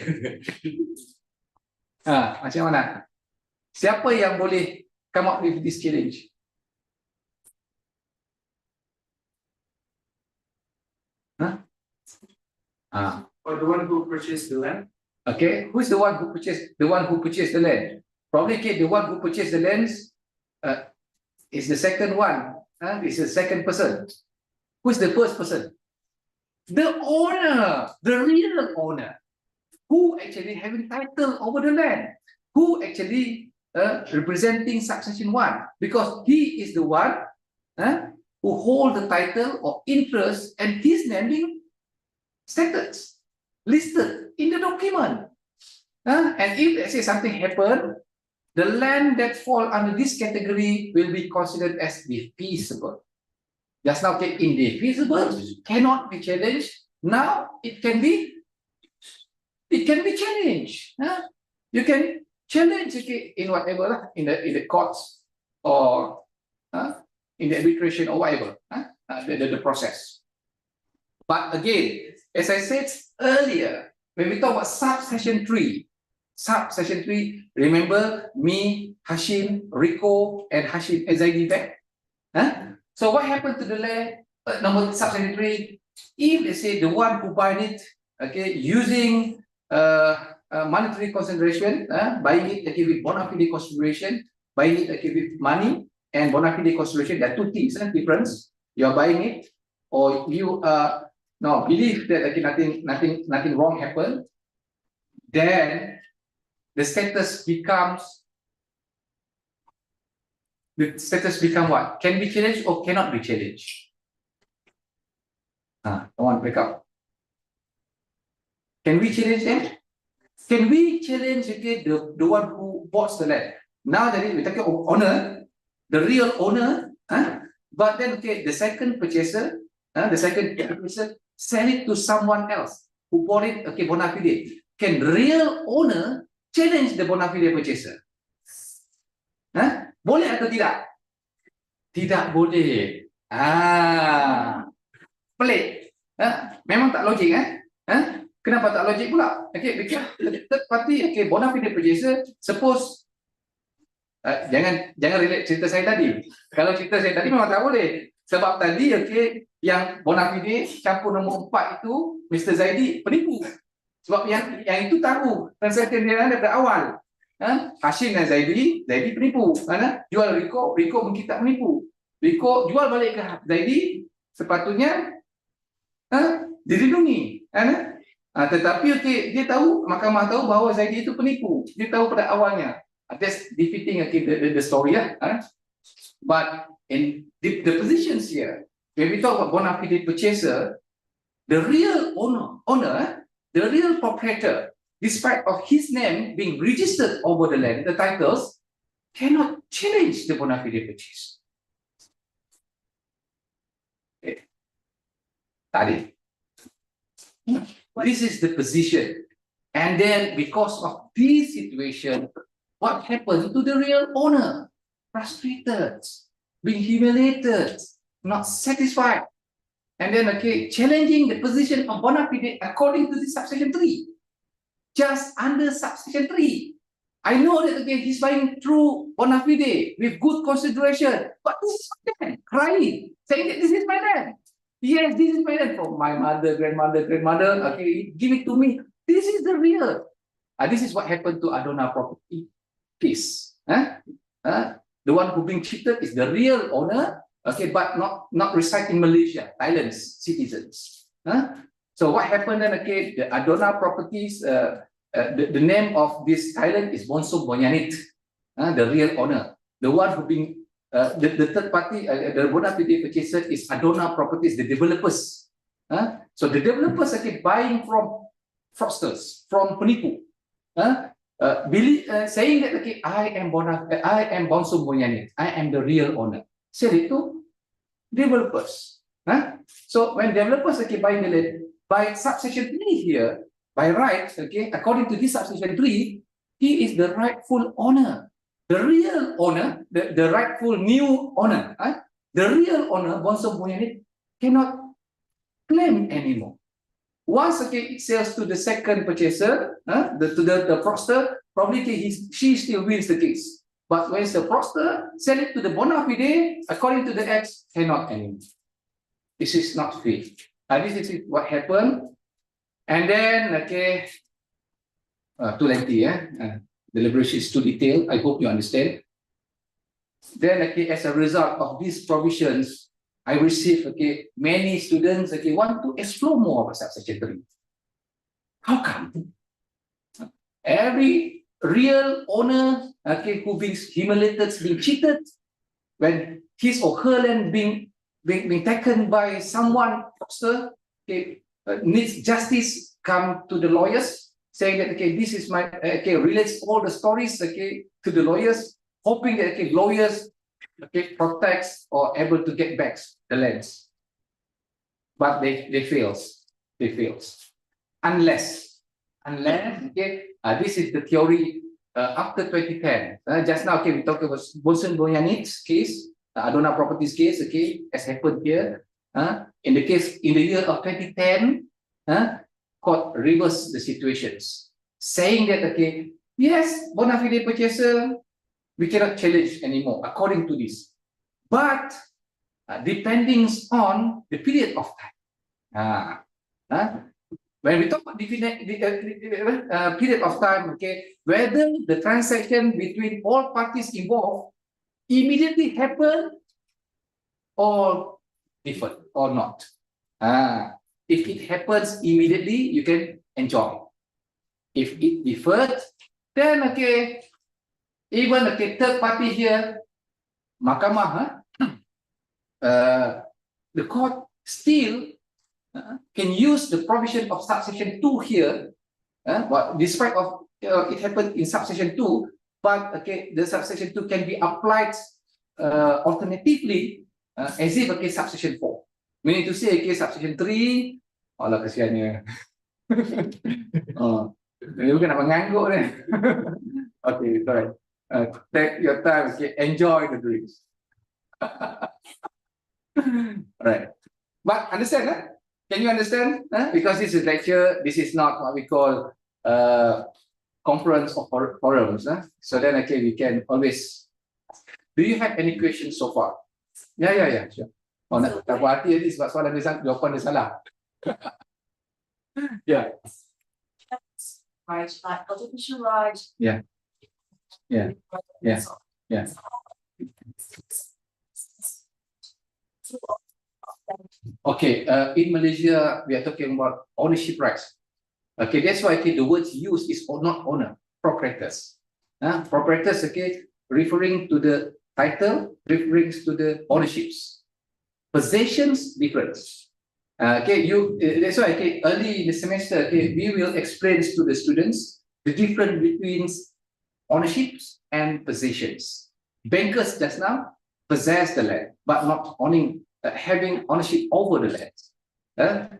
Macam mana? Siapa yang boleh come up with this challenge? Or the one who purchased the land? Okay, who's the one who purchased the land? Probably okay, the one who purchased the lands is the second one. Is the second person. Who's the first person? The owner, the real owner, who actually having title over the land, who actually representing succession one, because he is the one who hold the title of interest and his name being status listed in the document. And if let's say something happened, the land that fall under this category will be considered as defeasible. Just now, okay, indefeasible cannot be challenged. Now it can be challenged. You can challenge it in whatever, in the courts or in the arbitration or whatever, the process. But again, as I said earlier, when we talk about subsection 3, remember me, Hashim, Rico, and Hashim Zaidi back? So what happened to the land number subsection 3? If they say the one who buy it, okay, using monetary consideration, buying it okay, with bona fide consideration, buying it okay, with money and bona fide consideration, there are two things, difference. You are buying it, or you now believe that okay, nothing wrong happened. Then the status becomes what? Can be challenged or cannot be challenged? Come on, break up. Can we challenge them? Can we challenge again the one who bought the land? Now that we're talking of owner, the real owner, but then okay, the second purchaser sell it to someone else who bought it okay, bona fide. Can real owner challenge the bona fide purchaser? Boleh atau tidak? Tidak boleh. Pelik. Memang tak logik Kenapa tak logik pula? Okay, because the third party, okay, bona fide purchaser, suppose jangan relate cerita saya tadi. Kalau cerita saya tadi memang tak boleh. Sebab tadi, okay, yang bona fide campur nombor 4 itu Mr. Zaidi penipu. Sebab yang itu tahu transaksi dia daripada awal. Hashim dan Zaidi penipu. Jual Rico mungkin tak menipu. Rico jual balik ke Zaidi, sepatutnya dilindungi. Tetapi okay, dia tahu, mahkamah tahu bahawa Zaidi itu penipu. Dia tahu pada awalnya. That's defeating okay, the story. But in the positions here, when we talk about bona fide purchaser, the real owner, the real proprietor, despite of his name being registered over the land, the titles, cannot challenge the bona fide purchase. Okay. Tadi. This is the position. And then because of this situation, what happened to the real owner? Frustrated, being humiliated, not satisfied. And then okay, challenging the position of bona fide according to the subsection 3. Just under subsection 3. I know that okay, he's buying through bona fide with good consideration, but this is my land, crying, saying that this is my land. Yes, this is my land from my mother, grandmother. Okay, give it to me. This is the real. This is what happened to Adona property case. The one who being cheated is the real owner. Okay, but not reside in Malaysia, Thailand's citizens. So what happened then? Okay, the Adona properties. The name of this Thailand is Bonso Bonyanit, the real owner. The one who being the third party, the bona fide purchaser is Adona Properties, the developers. So the developers are buying from fraudsters, from penipu, saying that okay, I am Bonso Bonyanit, I am the real owner. Sell it to developers. So when developers are buying the land, by subsection 3 here, by right, okay, according to this subsection 3, he is the rightful owner. The real owner, the rightful new owner, the real owner, Bonso Bonyanit, cannot claim anymore. Once okay, it sells to the second purchaser, to the fraudster, probably she still wins the case. But when the fraudster sell it to the bona fide, according to the X, cannot anymore. This is not fair. This is what happened. And then, okay, too lengthy, deliberation is too detailed. I hope you understand. Then, okay, as a result of these provisions, I received, okay, many students, okay, want to explore more about subsection 3. How come? Every real owner, okay, who being humiliated, being cheated, when his or her land being taken by someone, okay, needs justice, come to the lawyers, saying that, okay, this is my, okay, relates all the stories, okay, to the lawyers, hoping that, okay, lawyers, okay, protects or able to get back the lands. But they fails. Unless, okay, this is the theory after 2010. Just now, okay, we talked about Bolson Boyanic's case, Adona Properties case, okay, as happened here. In the case, in the year of 2010, court reversed the situations, saying that, okay, yes, bona fide purchaser, we cannot challenge anymore according to this. But depending on the period of time. When we talk about the period of time, okay, whether the transaction between all parties involved immediately happen or different or not. If it happens immediately, you can enjoy. If it deferred, then, okay, even, okay, third party here, mahkamah, the court still can use the provision of subsection 2 here, but despite of it happened in subsection 2, but, okay, the subsection 2 can be applied alternatively as if, okay, subsection 4. Meaning to say, okay, subsection 3, Allah kasihannya. Ini bukan nak mengangguk ni. Okay, sorry. Take your time, okay, enjoy the drinks. Right. But understand, can you understand? Because this is lecture, this is not what we call conference or forums. So then, okay, we can always. Do you have any questions so far? Yeah, sure. Oh, nak tak buat hati ni sebab soalan dia jawapan dia salah. Yeah. Right, like artificial right. Yeah. Okay, in Malaysia, we are talking about ownership rights. Okay, that's why, okay, the words used is not owner, proprietors. Proprietors, okay, referring to the title, referring to the ownerships. Possessions, different. Okay, that's why, okay, early in the semester, okay, we will explain to the students the difference between ownerships and possessions. Bankers just now possess the land, but not owning, having ownership over the land.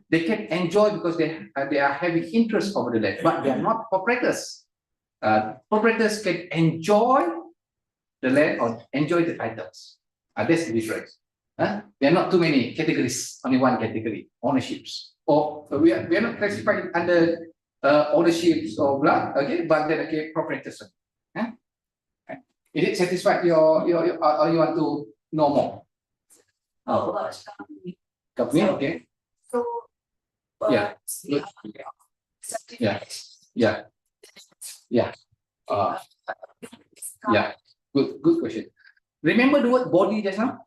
They can enjoy because they are having interest over the land, but they are not proprietors. Proprietors can enjoy the land or enjoy the titles. That's the difference. There are not too many categories, only one category, ownerships. Or we are not classified under ownerships or blah, okay, but then, okay, proprietors. Is it satisfied your or you want to know more? Company, okay. So, Yeah. Good. Yeah. Good question. Remember the word body just now?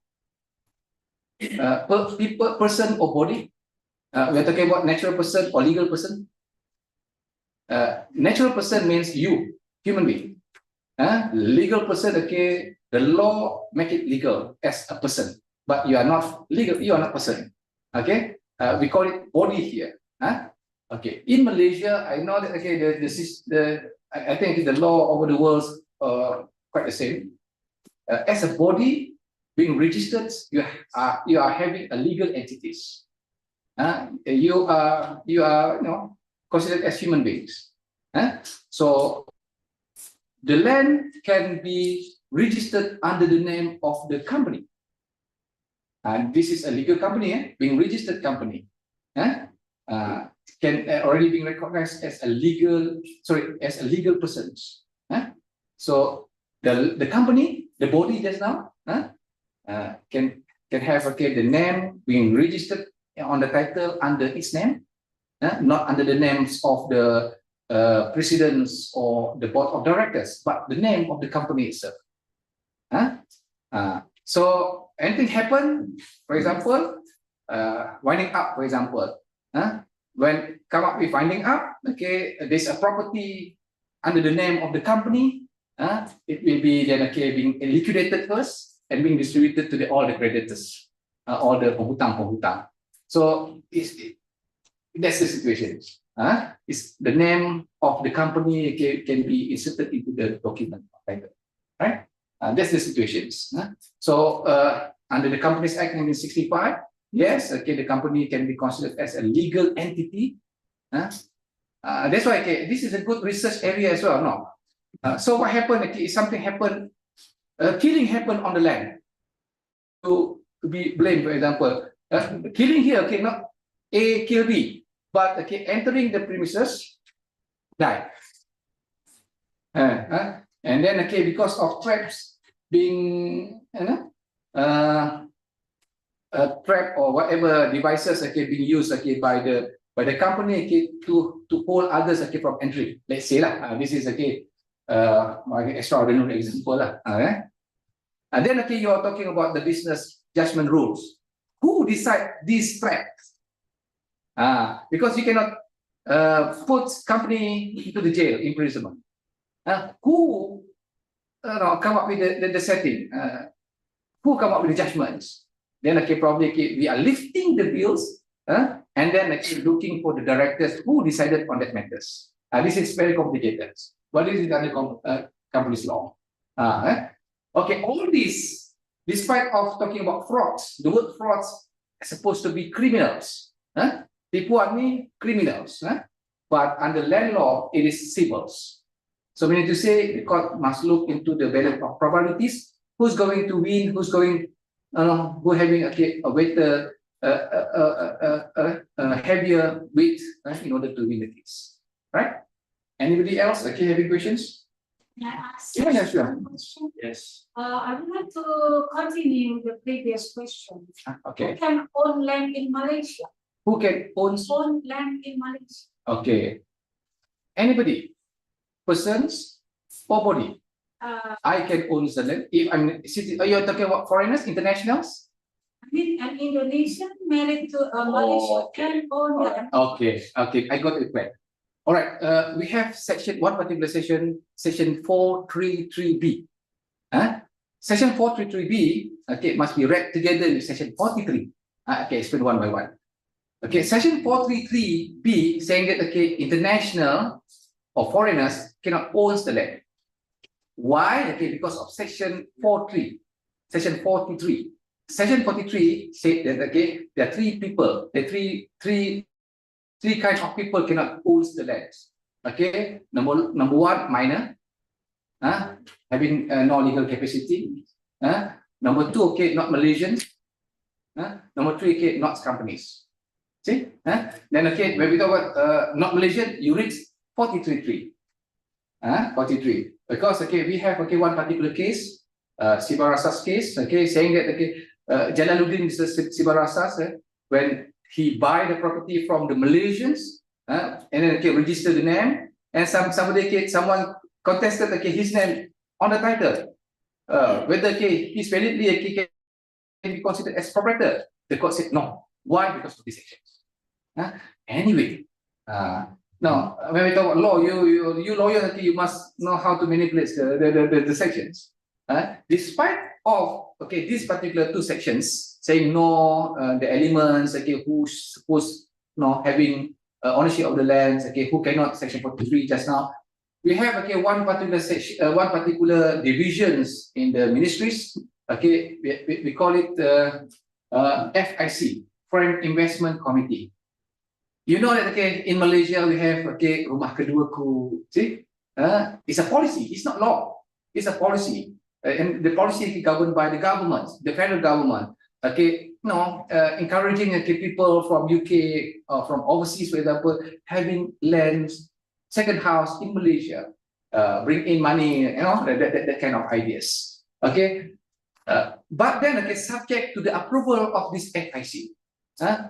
People, person or body? We are talking about natural person or legal person. Natural person means you, human being. Legal person, okay, the law make it legal as a person, but you are not legal, you are not person. Okay, we call it body here. Okay, in Malaysia, I know that, okay, I think the law over the world quite the same. As a body being registered, you are having a legal entities. You are considered as human beings. So the land can be registered under the name of the company. And this is a legal company, being registered company. Can already being recognized as a legal person. So the company, the body just now, can have, okay, the name being registered on the title under its name, not under the names of the presidents or the board of directors, but the name of the company itself. So anything happen, for example, winding up, for example, when come up with winding up, okay, there's a property under the name of the company, it will be then being liquidated first and being distributed to all the creditors, all the penghutang. So that's the situation. Is the name of the company can be inserted into the document, right? That's the situations. So under the Companies Act 1965, yes, the company can be considered as a legal entity. That's why this is a good research area as well. No, so what happened? If something happened, killing happened on the land, to be blamed. For example, killing here, not A kill B, but entering the premises, die. And then because of traps being trap or whatever devices being used by the company to hold others from entry. Let's say this is extraordinary example and then you are talking about the business judgment rules. Who decide these traps? Because you cannot put company into the jail, imprisonment. Who come up with the setting? Who come up with the judgments? Then probably we are lifting the bills, and then looking for the directors who decided on that matters. This is very complicated. What is it under company's law? Okay, all this, despite of talking about frauds, the word frauds is supposed to be criminals. People are criminals, but under land law it is civils. So we need to say the court must look into the balance of probabilities. Who's going to win? Who's going? Who having a weighter, heavier weight in order to win the case, right? Anybody else having questions? Can I ask Yeah, sure. one question? Yes. I would like to continue the previous question. Okay. Who can own land in Malaysia? Who can own? Own land in Malaysia. Okay. Anybody, persons or body. I can own the land. If I'm citizen, you're talking about foreigners, internationals? I mean, an Indonesian married to a Malaysian can own land. Okay, I got it right. All right, we have one particular section 433B. Section 433B, must be read together with section 43. Explain one by one. Okay, section 433B saying that international or foreigners cannot own the land. Why? Because of section 43. Section 43. Section 43 said that there are three people, three kinds of people cannot own the lands. Number one, minor, having no legal capacity. Number two, not Malaysian. Number three, not companies. See? Then when we talk about not Malaysian, you read 43.3. 43. Because we have one particular case, Sibarasa's case, saying that Jalaluddin is Sibarasas, when he buy the property from the Malaysians, and then register the name, and someone contested his name on the title, whether he's validly can be considered as proprietor. The court said no. Why? Because of this action. Anyway, now when we talk about law, you lawyer, you must know how to manipulate the sections. Despite of these particular two sections saying no, the elements who's supposed having ownership of the lands, who cannot, section 43 just now. We have one particular section, one particular divisions in the ministries. We call it FIC, Foreign Investment Committee. You know that in Malaysia we have rumah keduaku. See, it's a policy. It's not law. It's a policy, and the policy is governed by the government, the federal government. Encouraging people from UK or from overseas, for example, having lands, second house in Malaysia, bring in money, that kind of ideas. But then subject to the approval of this FIC.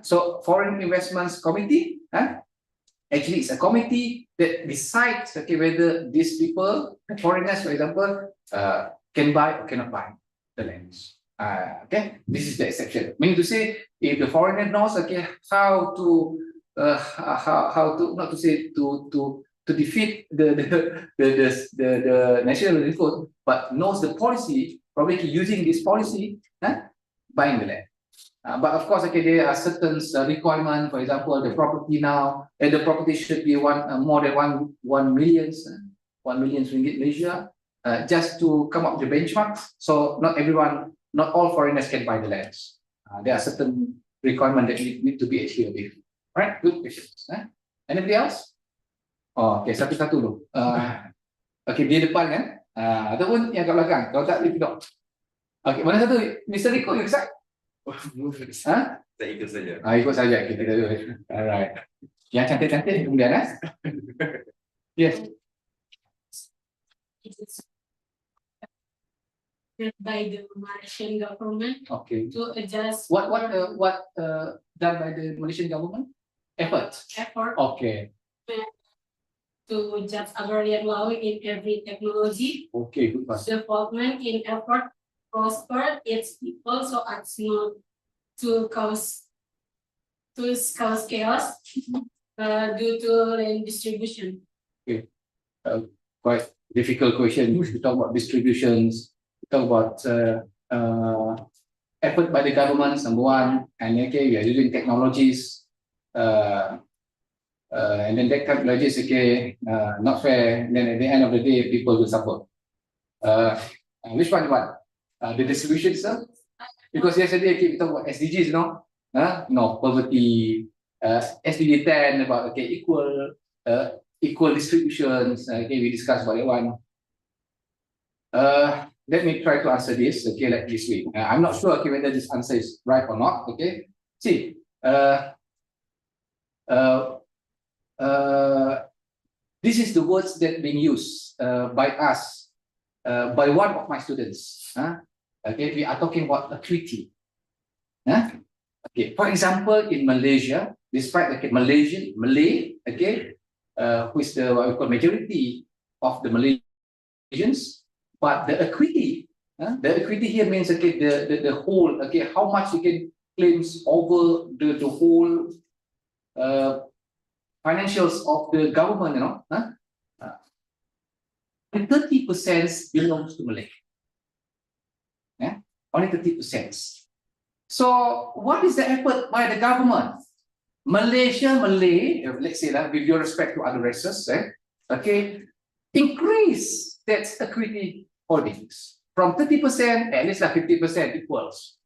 So Foreign Investments Committee, actually it's a committee that decides whether these people, foreigners, for example, can buy or cannot buy the lands. This is the exception. Meaning to say, if the foreigner knows how to not to say to defeat the national code, but knows the policy, probably using this policy, buying the land. But of course, there are certain requirements. For example, the property now, the property should be more than 1 million ringgit Malaysia, just to come up with the benchmarks. So not all foreigners can buy the lands. There are certain requirements that need to be adhered with. All right, good questions. Anybody else? Oh, okay, satu-satu dulu. Okay, di depan kan? Ataupun yang kat belakang. Kalau tak, leave it off. Okay, mana satu? Mr. Rico, you excited? Saya ikut saja. Ikut saja kita dulu. Alright. Yang cantik-cantik kemudian Yes. It is by the Malaysian government Okay. to adjust What done by the Malaysian government? Effort. Okay. to just agrarian law in every technology, Okay, good one. development in effort, prosper its people so as not to cause chaos due to land distribution. Quite difficult question. We talk about distributions. We talk about effort by the government, number one, and we are using technologies. And then that technology is not fair. And then at the end of the day, people will suffer. Which one you want? The distribution itself? Because yesterday we talked about SDGs, no? No, poverty, SDG 10 about equal distributions. We discussed about that one. Let me try to answer this, like this way. I'm not sure whether this answer is right or not. See, this is the words that being used by us, by one of my students. We are talking about equity. For example, in Malaysia, despite Malay, who is what we call majority of the Malaysians, but the equity here means the whole, how much you can claims over the whole financials of the government, 30% belongs to Malay. Only 30%. So what is the effort by the government? Malay, let's say that with your respect to other races, increase that equity holdings from 30%, at least 50% equals.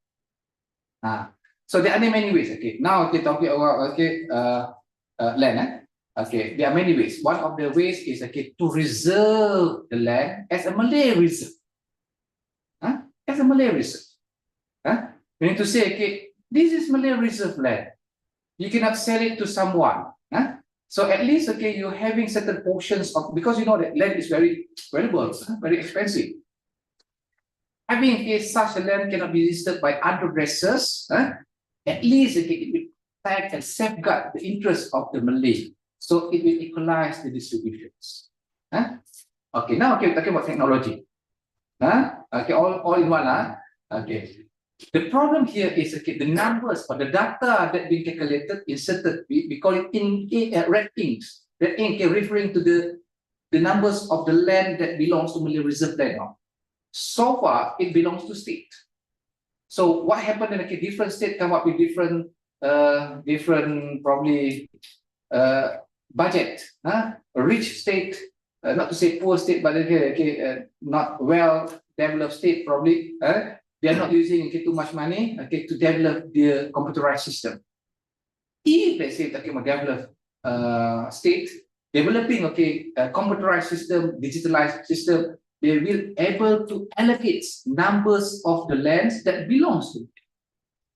So there are many ways. Now talking about land. There are many ways. One of the ways is to reserve the land as a Malay reserve. As a Malay reserve. We need to say, this is Malay reserve land. You cannot sell it to someone. So at least you're having certain portions of, because you know that land is very valuable, very expensive. Having such a land cannot be registered by other races. At least it will protect and safeguard the interest of the Malay. So it will equalize the distributions. Now we're talking about technology. All in one. The problem here is the numbers or the data that being calculated inserted. We call it in red inks. Red ink referring to the numbers of the land that belongs to Malay Reserve land now. So far, it belongs to state. So what happened in different state come up with different probably budget. A rich state, not to say poor state, but not well developed state probably. They are not using too much money to develop the computerized system. If let's say talking about developed state, developing a computerized system, digitalized system, they will able to allocate numbers of the lands that belongs to them.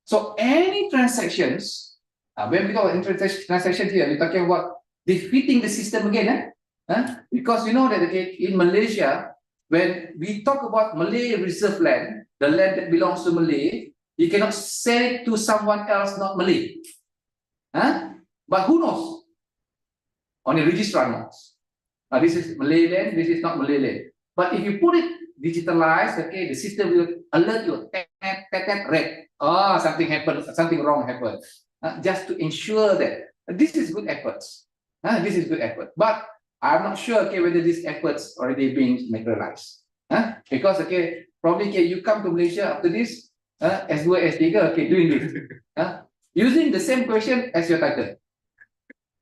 So any transactions, when we talk about transaction here, we're talking about defeating the system again. Because you know that in Malaysia, when we talk about Malay reserve land, the land that belongs to Malay, you cannot sell it to someone else not Malay. But who knows? Only registrar knows. This is Malay land, this is not Malay land. But if you put it digitalized, okay, the system will alert you, red. Oh, something happened, something wrong happened. Just to ensure that this is good efforts. This is good effort. But I'm not sure, okay, whether these efforts already being materialized. Because, okay, probably, okay, you come to Malaysia after this, S2, S3, okay, doing this. Using the same question as your title.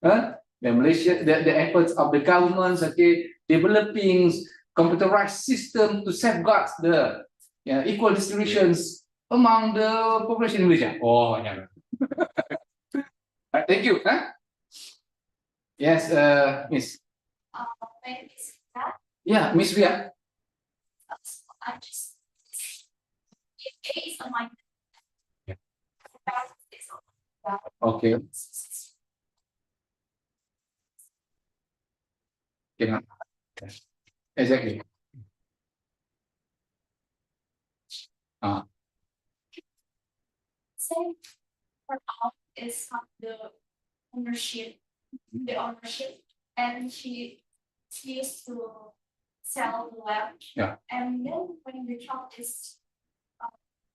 The Malaysia, the efforts of the governments, okay, developing computerized system to safeguard the equal distributions among the population in Malaysia. Oh, yeah. Thank you. Yes, Miss. My name is Kat. Yeah, Miss Ria. I just if A is on my Yeah. is on Okay. Yeah. Exactly. say her mom is on the ownership, and she used to sell the web. Yeah. And then when the job is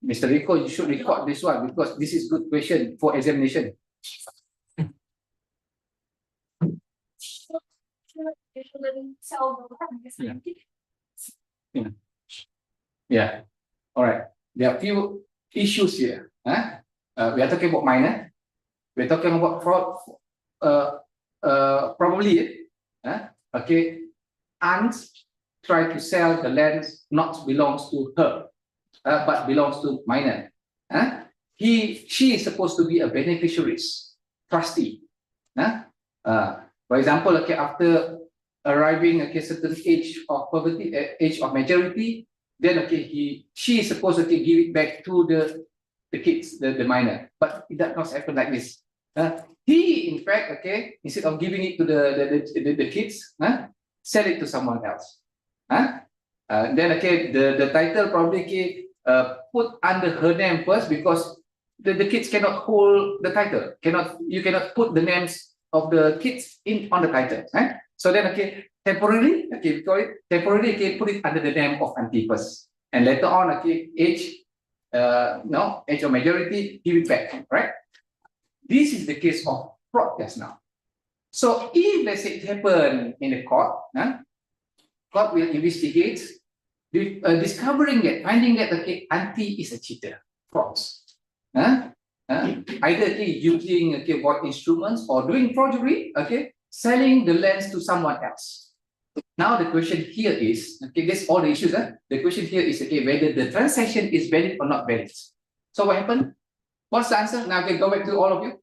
Mr. Rico, you should record this one because this is good question for examination. usually sell the web because Yeah. Yeah. All right. There are few issues here. We are talking about minor. We're talking about fraud. Probably. Okay. Aunts try to sell the land not belongs to her, but belongs to minor. She is supposed to be a beneficiary, trustee. For example, okay, after arriving at a certain age of poverty, age of majority, then okay, she is supposed to give it back to the kids, the minor. But it does not happen like this. He, in fact, okay, instead of giving it to the kids, sell it to someone else. Then okay, the title probably okay, put under her name first because the kids cannot hold the title. You cannot put the names of the kids on the title. So then okay, temporarily, okay, okay, put it under the name of auntie first. And later on, okay, age of majority, give it back, right? This is the case of fraud just now. So if let's say it happened in the court, court will investigate, discovering that, finding that okay, auntie is a cheater, frauds. Either okay, using okay, bought instruments or doing forgery, okay, selling the lands to someone else. Now the question here is, okay, that's all the issues. The question here is okay, whether the transaction is valid or not valid. So what happened? What's the answer? Now okay, go back to all of you.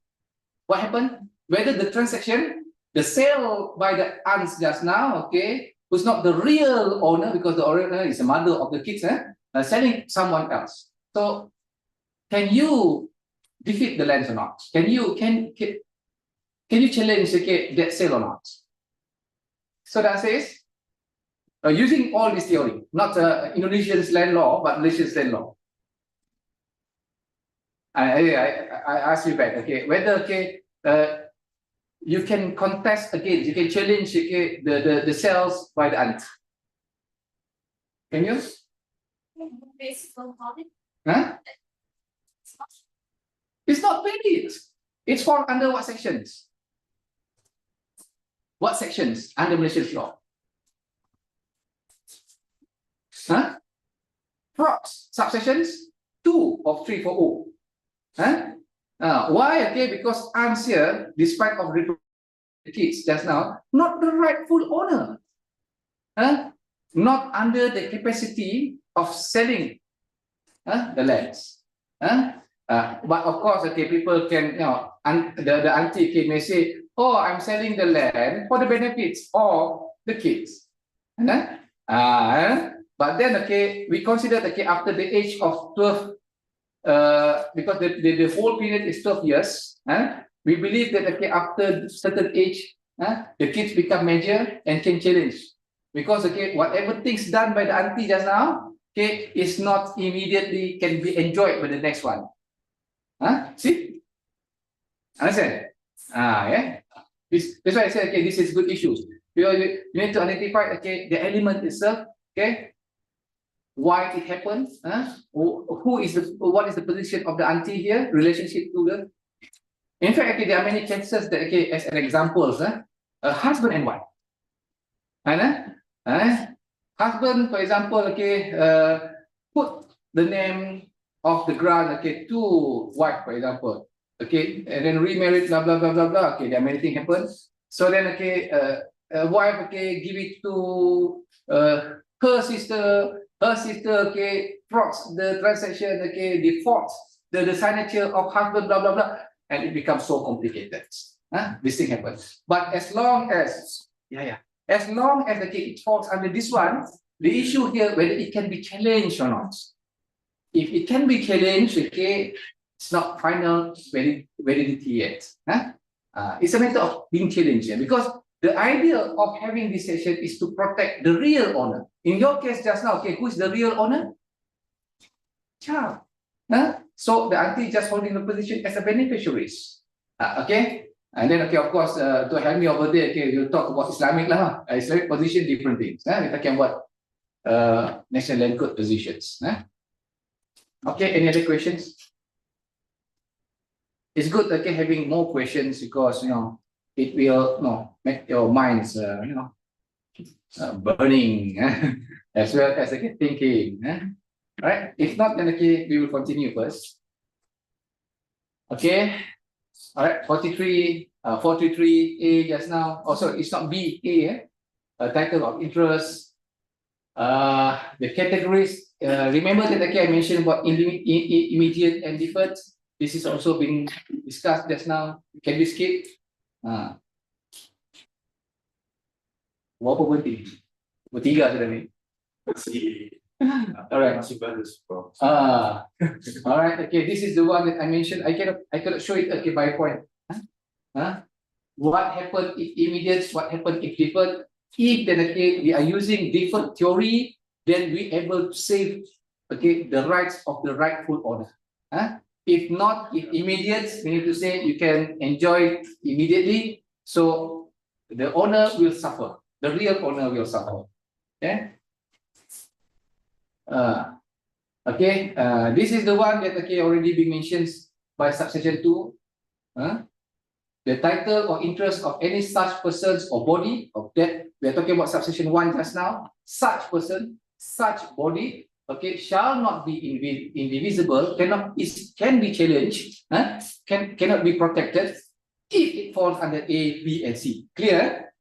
What happened? Whether the transaction, the sale by the aunts just now, okay, who's not the real owner because the owner is the mother of the kids, selling someone else. So can you defeat the lands or not? Can you challenge okay, that sale or not? So that says, using all this theory, not Indonesian land law, but Malaysian land law. I ask you back, okay, whether okay, you can contest again, you can challenge okay, the sales by the aunt. Can you? It's not valid. It's fall under what sections? What sections under Malaysian law? Frauds, subsections 2 of 340. Why? Okay, because aunts here, despite of the kids just now, not the rightful owner. Not under the capacity of selling the lands. But of course, okay, people can, the auntie may say, oh, I'm selling the land for the benefits of the kids. But then, okay, we consider, okay, after the age of 12, because the whole period is 12 years, we believe that, okay, after certain age, the kids become major and can challenge. Because, okay, whatever things done by the auntie just now, okay, is not immediately can be enjoyed by the next one. See? Understand? Yeah. That's why I said, okay, this is good issues. You need to identify, okay, the element itself, okay, why it happened, what is the position of the auntie here, relationship to the. In fact, okay, there are many cases that, okay, as an examples, a husband and wife, husband, for example, okay, put the name of the grant, okay, to wife, for example, okay, and then remarried, blah blah blah blah blah. Okay, there are many things happen. So then, okay, wife, okay, give it to her sister. Her sister, okay, frauds the transaction, okay, defaults the signature of husband, blah blah blah, and it becomes so complicated. This thing happens. But as long as, as long as, okay, it falls under this one, the issue here whether it can be challenged or not. If it can be challenged, okay, it's not final validity yet. It's a matter of being challenged here, because the idea of having this session is to protect the real owner. In your case just now, okay, who is the real owner? Child. So the auntie is just holding the position as a beneficiaries. Okay. And then, okay, of course, to help me over there, okay, we'll talk about Islamic lah. Islamic position, different things. We're talking about national land code positions. Okay, any other questions? It's good, okay, having more questions, because, it will, make your minds, burning, as well as, okay, thinking. All right. If not, then, okay, we will continue first. Okay. All right. 43A just now. Also, it's not B, A. Title of interest. The categories. Remember that, okay, I mentioned about immediate and deferred. This is also being discussed just now. Can we skip? Berapa penting? Bertiga sudah ni. Alright. Alright. Okay, this is the one that I mentioned. I cannot show it, okay, by point. What happened if immediate? What happened if deferred? If then, okay, we are using deferred theory, then we able to save, okay, the rights of the rightful owner. If not, if immediate, we need to say you can enjoy immediately. So the owner will suffer. The real owner will suffer. Okay. This is the one that, okay, already been mentioned by subsection 2. The title or interest of any such persons or body of that we are talking about subsection 1 just now. Such person, such body, okay, shall not be indivisible, can be challenged, cannot be protected if it falls under A, B, and C. Clear?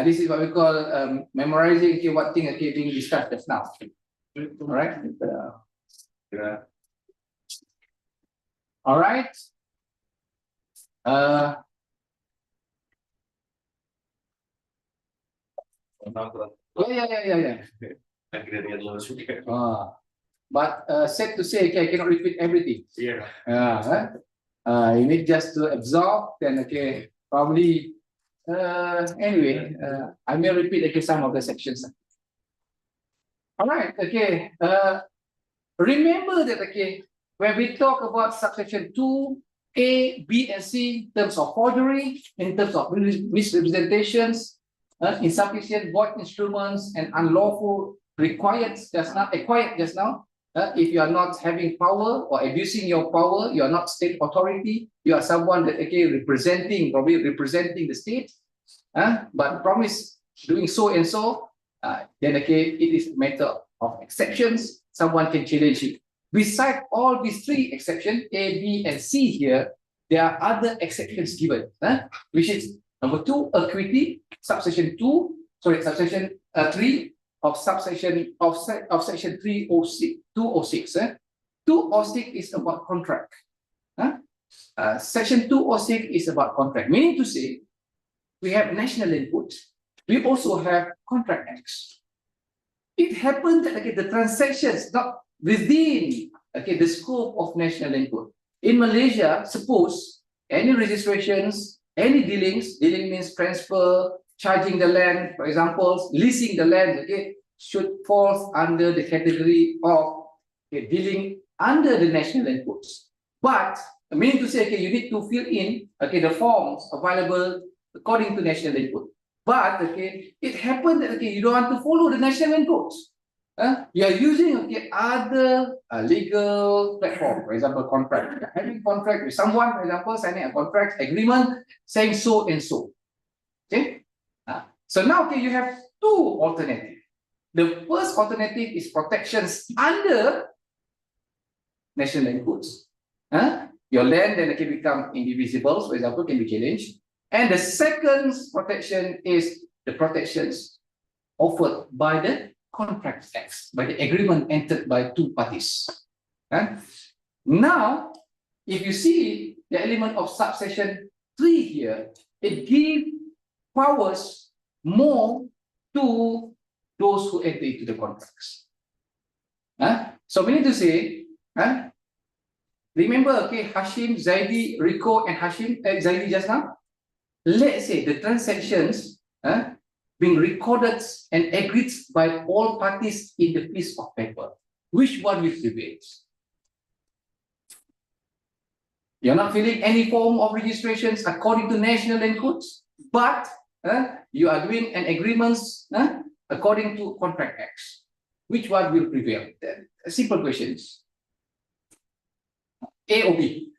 This is what we call memorizing, okay, what thing, okay, being discussed just now. All right. All right. Yeah. But sad to say, okay, I cannot repeat everything. You need just to absorb, then, okay, probably. Anyway, I may repeat, okay, some of the sections. All right, okay. Remember that, okay, when we talk about subsection 2A, B, and C, in terms of forgery, in terms of misrepresentations, insufficient void instruments, and unlawful acquired just now. If you are not having power or abusing your power, you are not state authority, you are someone that, okay, probably representing the state, but promise doing so and so, then, okay, it is a matter of exceptions. Someone can challenge it. Besides all these 3 exceptions, A, B, and C here, there are other exceptions given, which is number 2, equity, subsection 3 of section 306, 206. 206 is about contract. Section 206 is about contract, meaning to say we have national input, we also have contract acts. It happened that, okay, the transactions not within, okay, the scope of national input. In Malaysia, suppose any registrations, any dealing means transfer, charging the land, for example, leasing the land, okay, should fall under the category of, okay, dealing under the national inputs. But meaning to say, okay, you need to fill in, okay, the forms available according to national input. But it happened that you don't want to follow the national land codes. You are using other legal platform, for example, contract. You're having contract with someone, for example, signing a contract agreement saying so and so. Okay. So now you have two alternatives. The first alternative is protections under national land codes. Your land then can become indivisible, for example, can be challenged. And the second protection is the protections offered by the contract text, by the agreement entered by two parties. Now, if you see the element of subsection 3 here, it gives powers more to those who enter into the contracts. So we need to say, remember, Hashim, Zaidi, Rico, and Hashim, Zaidi just now? Let's say the transactions being recorded and agreed by all parties in the piece of paper. Which one will prevail? You're not filling any form of registrations according to national land codes, but you are doing an agreements according to contract acts. Which one will prevail? Simple questions. A or B?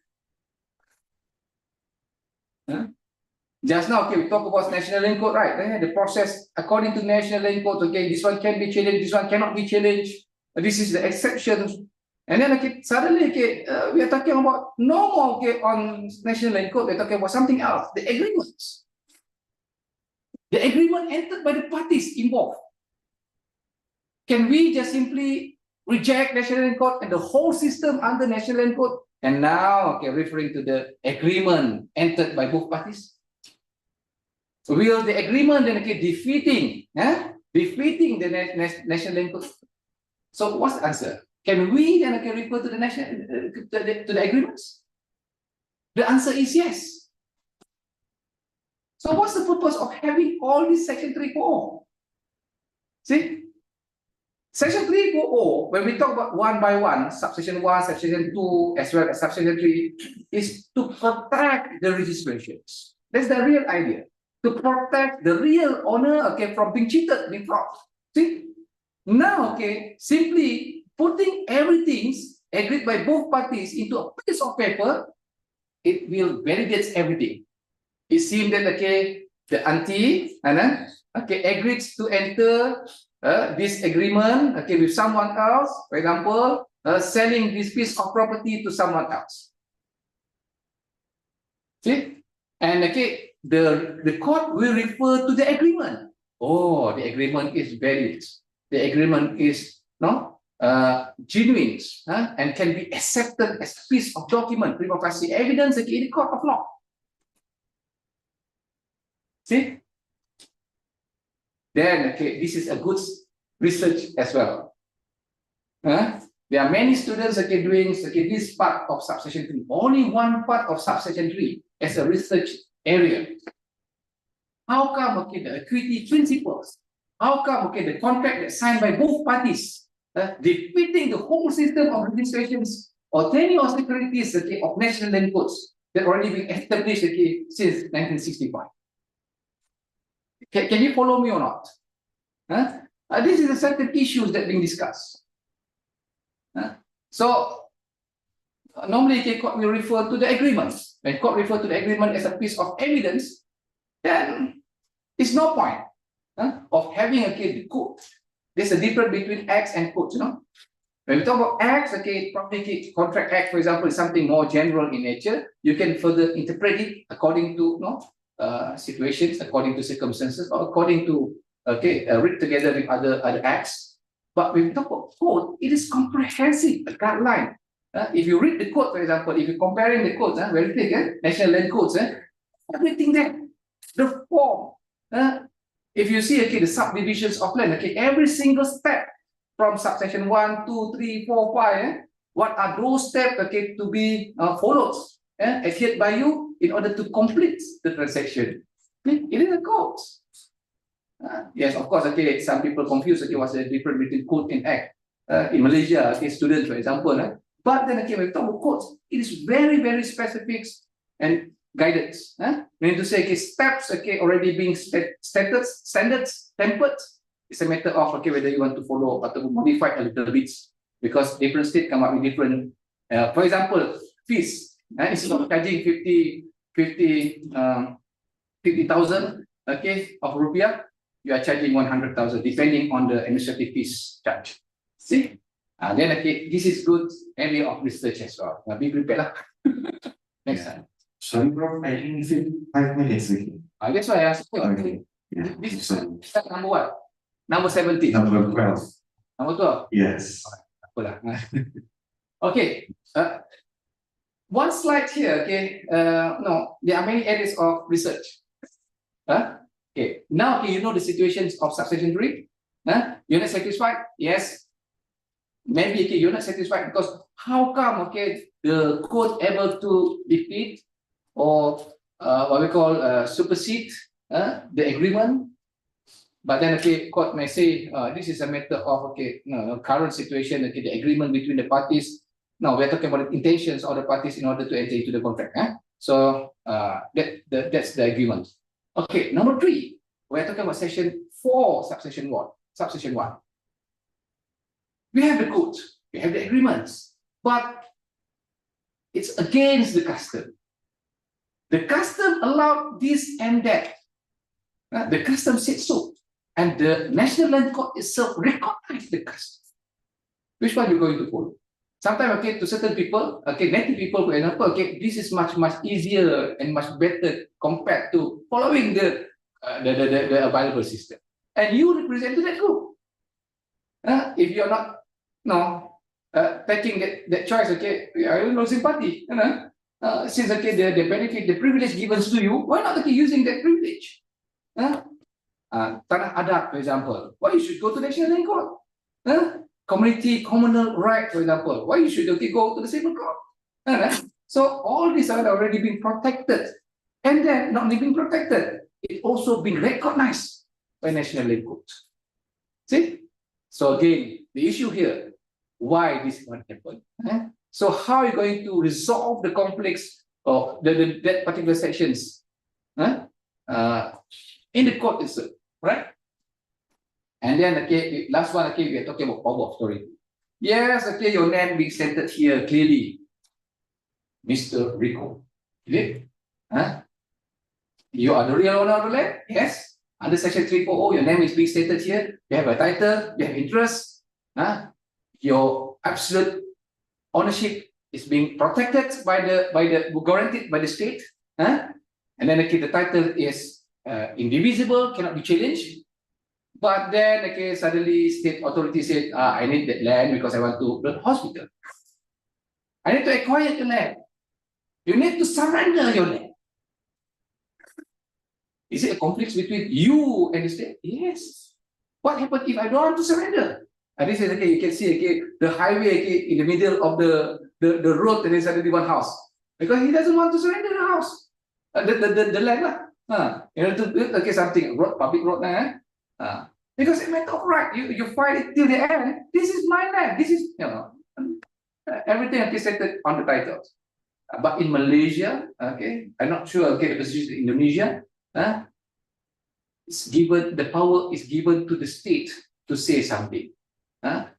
Just now, we talk about national land code, right? The process according to national land code, this one can be challenged, this one cannot be challenged. This is the exception. And then suddenly, we are talking about no more on national land code, we're talking about something else, the agreements. The agreement entered by the parties involved. Can we just simply reject national land code and the whole system under national land code? And now, referring to the agreement entered by both parties. Will the agreement then defeating the national land code? So what's the answer? Can we then refer to the national to the agreements? The answer is yes. So what's the purpose of having all these section 3 for? See? Section 340, when we talk about one by one, subsection 1, subsection 2, as well as subsection 3, is to protect the registrations. That's the real idea. To protect the real owner, from being cheated, being fraud. See? Now, simply putting everything agreed by both parties into a piece of paper, it will validate everything. It seems that, the auntie, agreed to enter this agreement with someone else, for example, selling this piece of property to someone else. See? And the court will refer to the agreement. Oh, the agreement is valid. The agreement is genuine and can be accepted as a piece of document, prima facie evidence in the court of law. See? Then, this is a good research as well. There are many students doing this part of subsection 3, only one part of subsection 3 as a research area. How come the equity principles? How come the contract that's signed by both parties defeating the whole system of registrations or tenure securities of national land codes that already been established since 1965? Can you follow me or not? This is a certain issues that being discussed. So normally court will refer to the agreements. When court refer to the agreement as a piece of evidence, then it's no point of having the code. There's a difference between acts and codes, When we talk about acts, probably contract act, for example, is something more general in nature. You can further interpret it according to situations, according to circumstances, or according to read together with other acts. But when we talk about code, it is comprehensive, a guideline. If you read the code, for example, if you're comparing the codes, very big, national land codes, everything there, the form. If you see the subdivisions of land, every single step from subsection 1, 2, 3, 4, 5, what are those steps to be followed, adhered by you in order to complete the transaction? It is a code. Yes, of course, some people confuse what's the difference between code and act. In Malaysia, students, for example, but then when we talk about codes, it is very, very specific and guidance. Meaning to say, okay, steps, okay, already being standards, templates. It's a matter of, okay, whether you want to follow or to modify a little bit, because different states come up with different, for example, fees. Instead of charging 50,000, okay, of rupiah, you are charging 100,000, depending on the administrative fees charge. See? Then, okay, this is good area of research as well. Be prepared lah. Next time. Sorry, bro, I didn't fit 5 minutes again. That's why I asked you. Okay. Yeah. This is step number what? Number 17. Number 12. Number 12. Yes. Okay. One slide here. Okay. No, there are many areas of research. Okay. Now, okay, you know the situations of subsection 3. You're not satisfied? Yes. Maybe, okay, you're not satisfied because how come, okay, the code able to defeat or what we call supersede the agreement? But then, okay, court may say this is a matter of, okay, current situation, okay, the agreement between the parties. Now we're talking about the intentions of the parties in order to enter into the contract. So that's the agreement. Okay, number 3, we're talking about section 4, subsection 1. Subsection 1. We have the code, we have the agreements, but it's against the custom. The custom allowed this and that. The custom said so. And the National Land Court itself recognized the custom. Which one you're going to follow? Sometimes, okay, to certain people, okay, native people, for example, okay, this is much easier and much better compared to following the available system. And you represent that group. If you're not taking that choice, okay, I have no sympathy. Since, okay, the benefit, the privilege given to you, why not, okay, using that privilege? Tanah adat, for example, why you should go to National Land Court? Community communal right, for example, why you should, okay, go to the civil court? So all these are already been protected, and then not being protected, it also been recognized by National Land Court. See? So again, the issue here, why this one happened? So how are you going to resolve the conflicts of that particular sections in the court itself, right? And then, okay, last one, okay, we are talking about power of authority. Yes, okay, your name being stated here clearly, Mr. Rico. Okay? You are the real owner of the land? Yes. Under section 340, your name is being stated here. You have a title, you have interest. Your absolute ownership is being protected by the guaranteed by the state. And then, okay, the title is indivisible, cannot be challenged. But then, okay, suddenly state authority said, I need that land because I want to build a hospital. I need to acquire the land. You need to surrender your land. Is it a conflict between you and the state? Yes. What happens if I don't want to surrender? And this is, okay, you can see, okay, the highway, okay, in the middle of the road, and then suddenly one house. Because he doesn't want to surrender the house. The land. You know, to build, okay, something, road, public road. Because it's a matter of right. You fight it till the end. This is my land. This is, everything, okay, set on the titles. But in Malaysia, okay, I'm not sure, okay, the position in Indonesia, it's given, the power is given to the state to say something.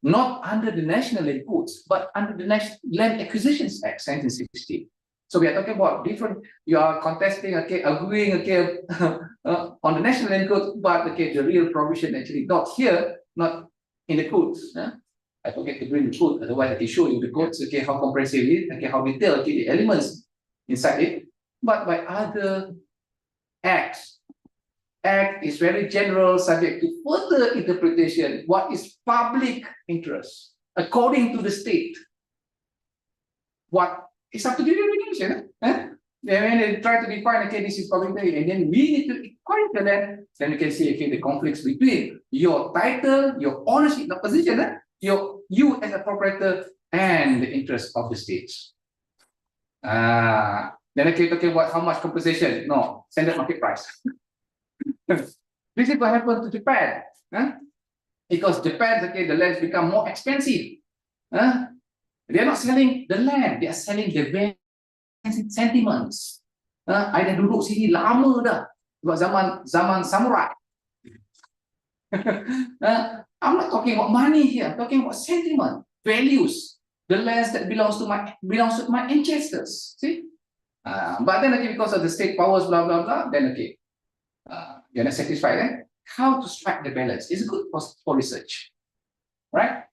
Not under the National Land Codes, but under the National Land Acquisitions Act, 1960. So we are talking about different, you are contesting, okay, agreeing, okay, on the National Land Code, but, okay, the real provision actually not here, not in the codes. I forget to bring the code, otherwise I can show you the codes, okay, how comprehensive it is, okay, how detailed, okay, the elements inside it, but by other acts. Act is very general, subject to further interpretation. What is public interest according to the state? What is up to the definition? Then when they try to define, okay, this is public interest, and then we need to acquire that. Then you can see, okay, the conflicts between your title, your ownership, the position, you as a proprietor, and the interest of the states. Then, okay, talking about how much compensation? No, standard market price. This is what happened to Japan. Because Japan, okay, the lands become more expensive. They are not selling the land, they are selling the sentiments. I dah duduk sini lama dah. Sebab zaman samurai. I'm not talking about money here. I'm talking about sentiment, values, the lands that belongs to my ancestors. See? But then again, because of the state powers, blah blah blah, then okay, you're not satisfied. Eh? How to strike the balance is good for research, right?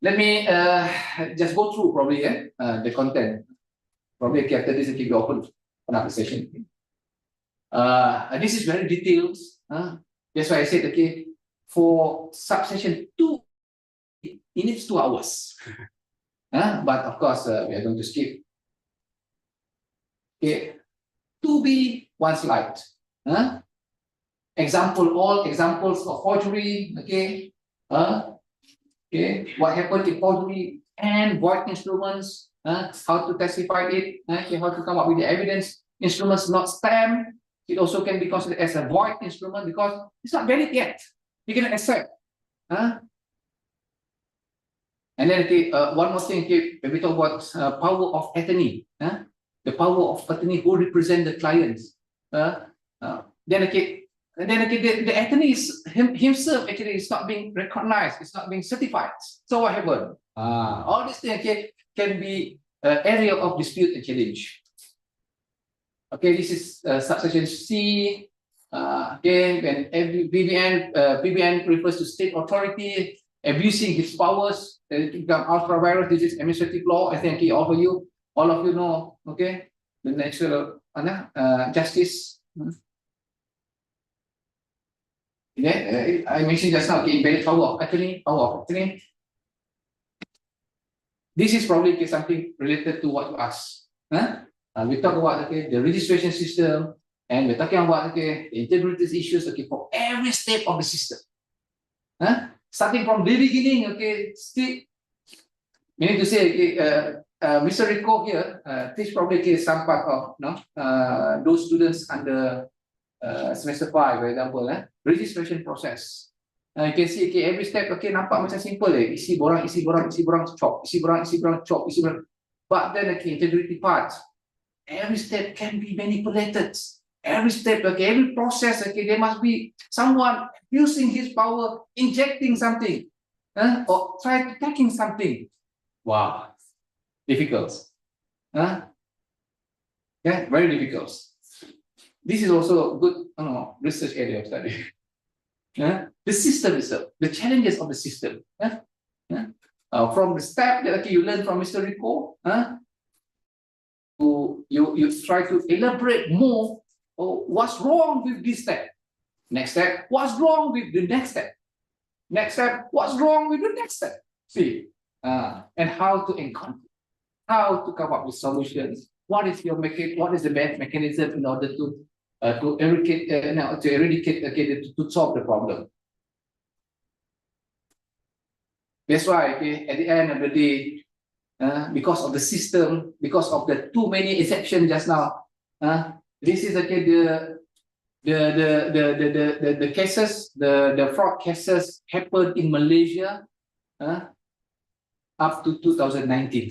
Let me just go through probably the content. Probably okay, after this, I keep it open for another session. This is very detailed. That's why I said okay, for subsection 2, it needs 2 hours. But of course, we are going to skip. Okay, 2B, 1 slide. All examples of forgery. Okay, okay, what happened in forgery and void instruments. How to testify it. Okay, how to come up with the evidence. Instruments not stamped. It also can be considered as a void instrument because it's not valid yet. You cannot accept. And then okay, one more thing. Okay, when we talk about power of attorney. The power of attorney who represent the clients. Then okay, the attorney is himself actually is not being recognized, it's not being certified. So what happened? All these things okay, can be area of dispute and challenge. Okay, this is subsection C. Okay, when PBN refers to state authority abusing his powers, it become ultra virus. This is administrative law. I think all of you know. Okay, the natural justice. Yeah, I mentioned just now. Okay, embedded power of attorney. This is probably something related to what you asked. We talk about okay, the registration system, and we're talking about okay, the integrity issues okay, for every step of the system. Starting from the beginning, okay, still, meaning to say, okay, Mr. Rico here, teach probably okay, some part of those students under semester 5, for example, registration process. You can see okay, every step okay, nampak macam simple isi borang, chop, isi borang, chop, isi borang. But then okay, integrity part, every step can be manipulated. Every step, okay, every process, okay, there must be someone using his power, injecting something, or attacking something. Wow, difficult. Yeah, very difficult. This is also a good research area of study. The system itself, the challenges of the system. From the step that okay, you learn from Mr. Rico, you try to elaborate more. What's wrong with this step? Next step, what's wrong with the next step? Next step, what's wrong with the next step? See, and how to encounter, how to come up with solutions. What is the best mechanism in order to eradicate to solve the problem? That's why okay, at the end of the day, because of the system, because of the too many exceptions just now, this is okay, the cases, the fraud cases happened in Malaysia up to 2019.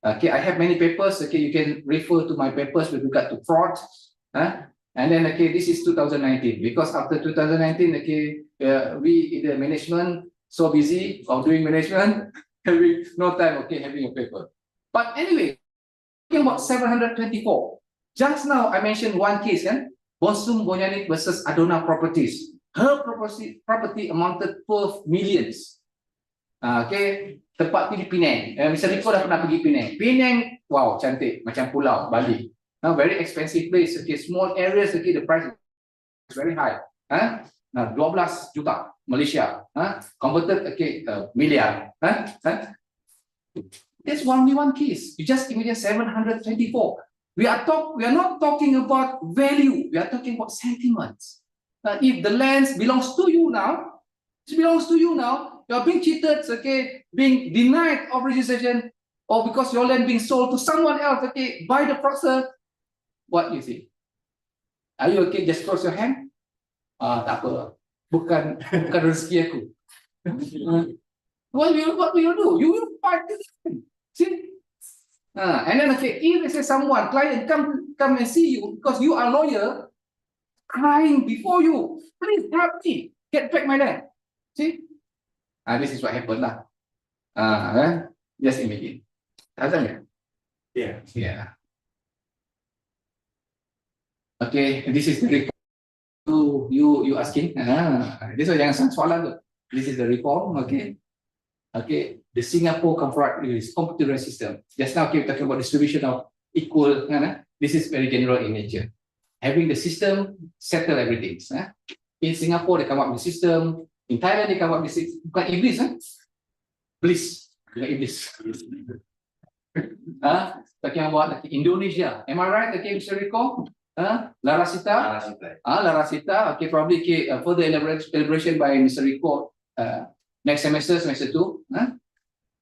Okay, I have many papers. Okay, you can refer to my papers with regard to fraud. And then okay, this is 2019 because after 2019, okay, we in the management so busy of doing management, having no time. Okay, having a paper. But anyway, talking about 724. Just now I mentioned one case, Bonsum Bonyanik versus Adona Properties. Her property amounted 12 millions. Okay, tempat di Penang. Mr. Rico dah pernah pergi Penang. Penang, wow, cantik, macam pulau Bali. Now very expensive place. Okay, small areas. Okay, the price is very high. Now 12 juta Malaysia. Converted okay, million. That's only one case. You just immediate 724. We are not talking about value. We are talking about sentiments. If the land belongs to you now, it belongs to you now. You are being cheated, okay, being denied of registration, or because your land being sold to someone else, okay, by the process. What you think? Are you okay? Just cross your hand. Tak apa. Bukan rezeki aku. What will you do? You will fight this thing. See? And then okay, if let's say someone client come and see you because you are lawyer, crying before you, please help me get back my land. See, this is what happened lah. Just imagine. Yeah. Okay, this is the report you asking. This is jangan soalan tu. This is the reform. Okay. The Singapore computerized system. Just now we're talking about distribution of equal. This is very general in nature. Having the system settle everything. In Singapore, they come up with system. In Thailand, they come up with system. Bukan iblis, Bliss. Bukan iblis. Talking about Indonesia. Am I right? Okay, Mr. Rico? Larasita. Larasita. Okay, probably further elaboration by Mr. Rico. Next semester 2.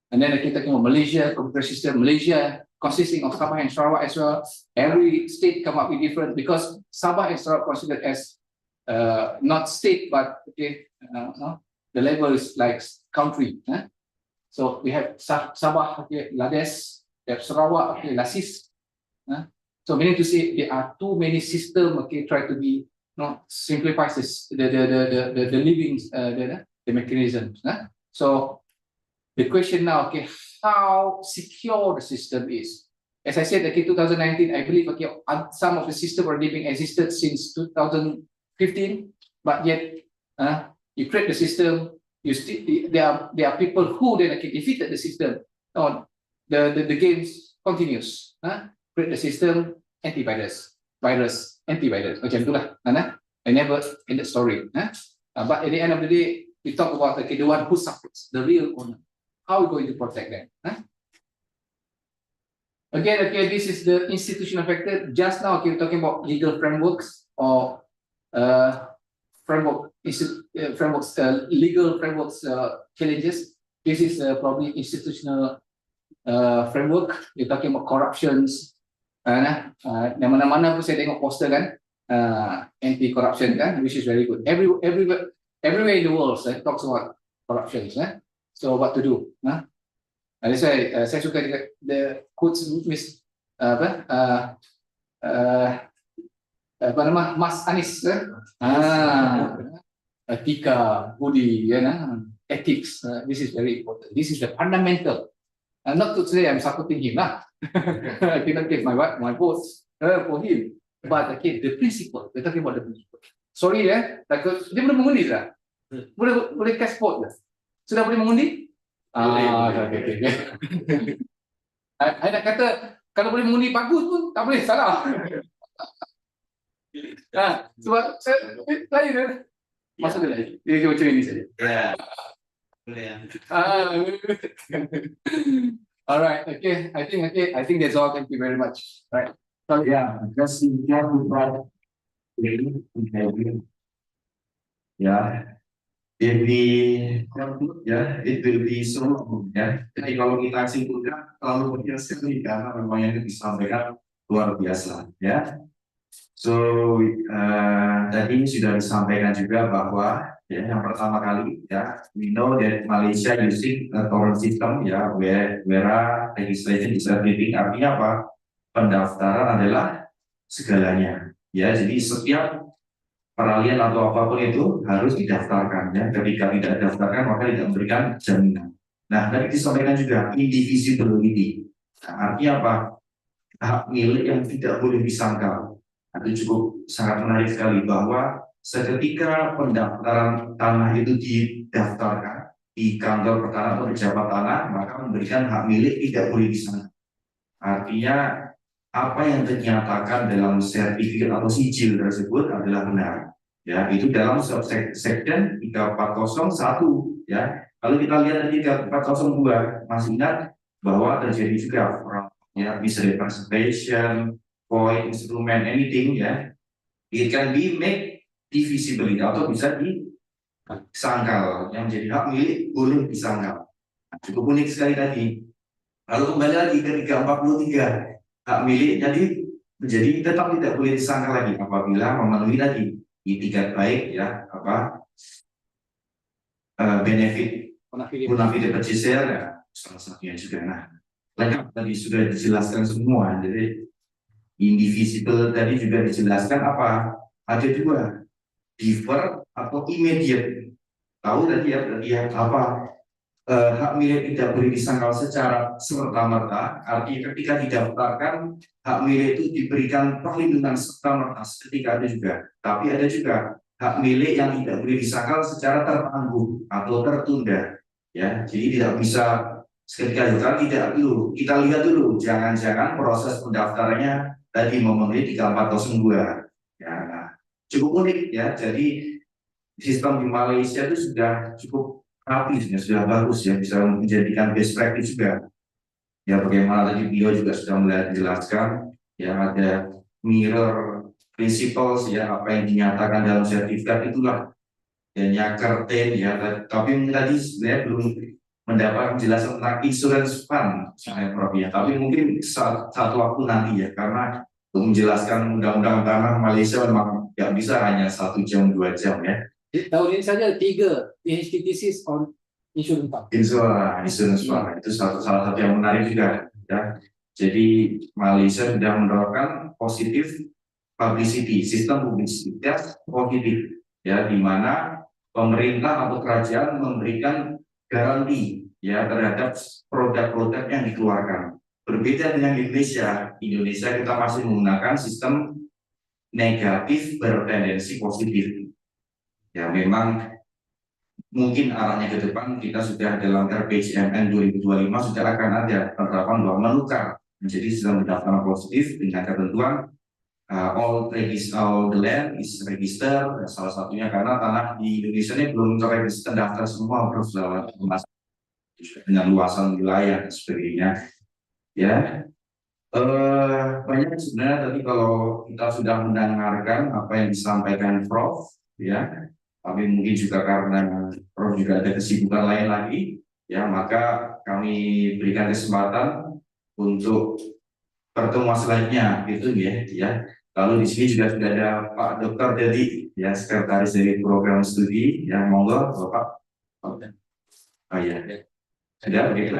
And then kita talking about Malaysia, computer system, Malaysia consisting of Sabah and Sarawak as well. Every state come up with different because Sabah and Sarawak considered as not state but the level is like country. So we have Sabah, Lades, we have Sarawak, Lasis. So meaning to say there are too many systems. Try to be simplifies the living the mechanisms. So the question now, how secure the system is. As I said, 2019, I believe some of the system already being existed since 2015, but yet you create the system, you still there are people who then defeated the system. The games continues. Create the system, antivirus, antivirus. Macam itulah. I never ended story. But at the end of the day, we talk about the one who suffers, the real owner. How are we going to protect them? Again, this is the institutional factor. Just now, we're talking about legal frameworks or legal frameworks challenges. This is probably institutional framework. We're talking about corruptions. Yang mana-mana pun saya tengok poster kan, anti-corruption kan, which is very good. Everywhere in the world, talks about corruptions. So what to do? That's why saya suka the quotes Miss Mas Anies. Etika, budi, ethics. This is very important. This is the fundamental. Not to say I'm supporting him lah. I cannot give my votes for him. But the principle. We're talking about the principle. Sorry dia boleh mengundi tak? Boleh cast vote tak? Sudah boleh mengundi? Okay. I nak kata kalau boleh mengundi bagus pun tak boleh salah. Sebab saya lain kan? Masuk dia macam ini saja. Alright, okay. I think that's all. Thank you very much. Right. So just in terms of if we conclude, it will be so long, Jadi kalau kita simpulkan terlalu banyak sekali karena memang yang disampaikan luar biasa, So tadi sudah disampaikan juga bahwa yang pertama kali, we know that Malaysia using a torrent system, where legislation is everything. Artinya apa? Pendaftaran adalah segalanya, Jadi setiap peralihan atau apapun itu harus didaftarkan, Ketika tidak didaftarkan maka tidak memberikan jaminan. Nah, tadi disampaikan juga indivisibility. Artinya apa? Hak milik yang tidak boleh disangkal. Itu cukup sangat menarik sekali bahwa seketika pendaftaran tanah itu didaftarkan di kantor pertanahan atau pejabat tanah, maka memberikan hak milik tidak boleh disangkal. Artinya apa yang dinyatakan dalam sertifikat atau sijil tersebut adalah benar. Itu dalam subsection 3401. Kalau kita lihat di 3402, masih ingat bahwa terjadi juga misrepresentation, void, instrument, anything, it can be made divisibility atau bisa disangkal. Yang menjadi hak milik boleh disangkal. Cukup unik sekali tadi. Lalu kembali lagi ke 343, hak milik menjadi tetap tidak boleh disangkal lagi apabila memenuhi tadi itikat baik, benefit bonafide purchaser, salah satunya juga. Nah, lengkap tadi sudah dijelaskan semua. Jadi indivisible tadi juga dijelaskan apa? Ada dua, defer atau immediate. Tahu tadi ya, berarti ya apa? Hak milik tidak boleh disangkal secara serta-merta. Artinya ketika didaftarkan, hak milik itu diberikan perlindungan serta-merta ketika ada juga. Tapi ada juga hak milik yang tidak boleh disangkal secara tertangguh atau tertunda. Ya, jadi tidak bisa seketika tidak dulu. Kita lihat dulu, jangan-jangan proses pendaftarannya tadi memenuhi 3402. Ya, nah, cukup unik ya. Jadi sistem di Malaysia itu sudah cukup rapi, sudah bagus ya, bisa menjadikan best practice juga. Ya bagaimana tadi beliau juga sudah menjelaskan, ya ada mirror principles ya, apa yang dinyatakan dalam sertifikat itulah dan yang kerten ya. Tapi tadi sebenarnya belum mendapat penjelasan tentang insurance fund saya Prof ya. Tapi mungkin satu waktu nanti ya, karena untuk menjelaskan undang-undang tanah Malaysia memang nggak bisa hanya 1 jam 2 jam ya. Tahun ini saja ada 3 PhD thesis on insurance fund. Insurance fund itu salah satu yang menarik juga ya. Jadi Malaysia sudah menerapkan positif publicity, sistem publisitas positif ya, di mana pemerintah atau kerajaan memberikan garansi ya terhadap produk-produk yang dikeluarkan. Berbeda dengan Indonesia, kita masih menggunakan sistem negatif bertendensi positif. Ya memang mungkin arahnya ke depan kita sudah dalam RPJMN 2025 sudah akan ada penerapan bahwa menukar menjadi sistem pendaftaran positif dengan ketentuan all the land is register, salah satunya karena tanah di Indonesia ini belum terregister daftar semua dengan luasan wilayah dan sebagainya ya. Banyak sebenarnya tadi kalau kita sudah mendengarkan apa yang disampaikan Prof ya, tapi mungkin juga karena Prof juga ada kesibukan lain lagi ya, maka kami berikan kesempatan untuk pertemuan selanjutnya gitu ya. Lalu di sini juga sudah ada Pak Dokter Dedi ya, sekretaris dari program studi yang monggo Bapak. Oh ya, sudah begitu.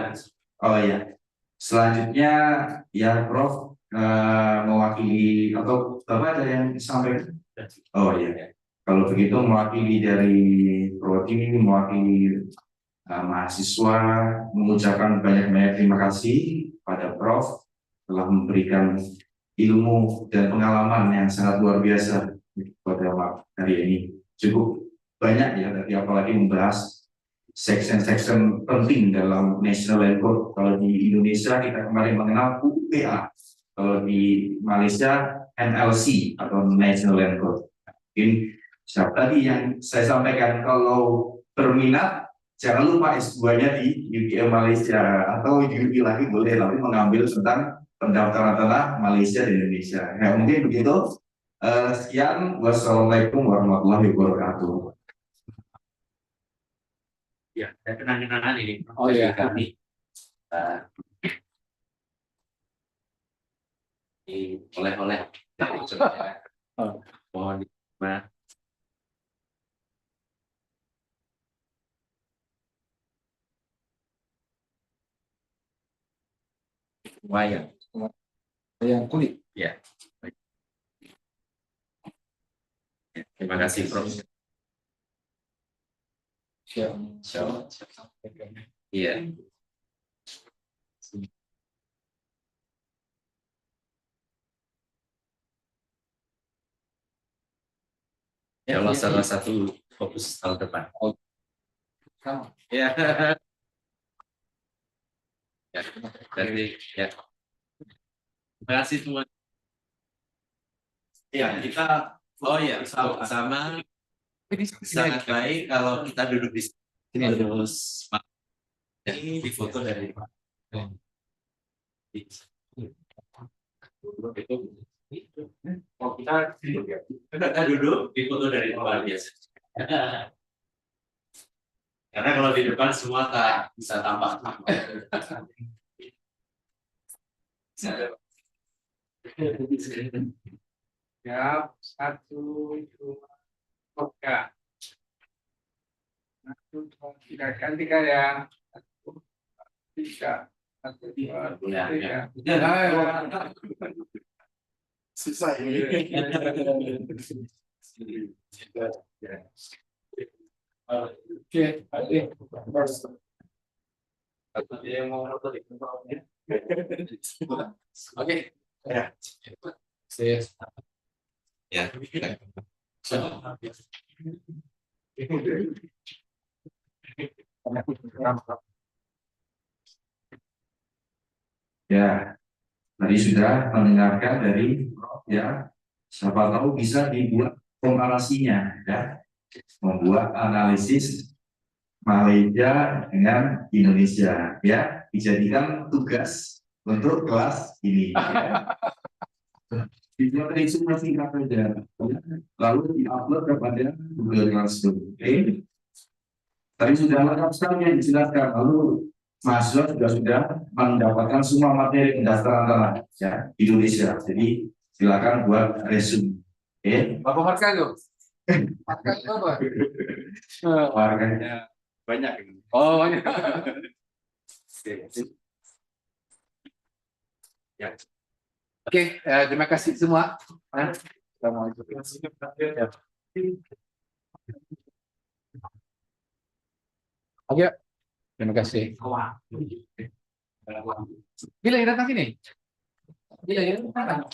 Oh ya, selanjutnya ya Prof mewakili atau Bapak ada yang disampaikan? Oh ya, kalau begitu mewakili dari Prodi, mewakili mahasiswa mengucapkan banyak-banyak terima kasih pada Prof telah memberikan ilmu dan pengalaman yang sangat luar biasa pada hari ini. Cukup banyak ya, tapi apalagi membahas section-section penting dalam National Land Code. Kalau di Indonesia kita kemarin mengenal UPA, kalau di Malaysia NLC atau National Land Code. Mungkin tadi yang saya sampaikan, kalau berminat jangan lupa S2-nya di UPM Malaysia atau UPI lagi boleh, tapi mengambil tentang pendaftaran tanah Malaysia di Indonesia. Ya, mungkin begitu. Sekian. Wassalamualaikum warahmatullahi wabarakatuh. Ya, saya kenang-kenangan ini. Oh ya, kami oleh-oleh dari saudara. Mohon maaf. Wayang. yang kulit. Ya. Terima kasih, Prof. Siap. Iya. Ya Allah, salah satu fokus tahun depan. Sama. Ya. Ya, berarti ya. Terima kasih semua. Ya, kita sama sangat baik kalau kita duduk di sini terus di foto dari kita duduk di foto dari luar biasa. Karena kalau di depan semua tak bisa tampak. Ya, 1, 2, 3. 1, 2, 3, gantikan ya. 1, 2, 3. Susah ini. Oke, Oke. Ya. Ya. Ya, tadi sudah mendengarkan dari Prof, ya, siapa tahu bisa dibuat komparasinya, ya, membuat analisis Malaysia dengan Indonesia, ya, dijadikan tugas untuk kelas ini. Ya. Dibuat resume singkat saja, ya. Lalu diupload kepada Google Classroom. Oke. Tadi sudah lengkap sekali yang dijelaskan. Lalu mahasiswa sudah mendapatkan semua materi pendaftaran tanah, ya, Indonesia. Jadi silakan buat resume. Oke. Bapak marka lo. Marka itu apa? Warganya Banyak. Oh, banyak. Ya. Oke, terima kasih semua. Assalamualaikum. Ya. Oke, terima kasih. Bila yang datang sini? Bila yang datang?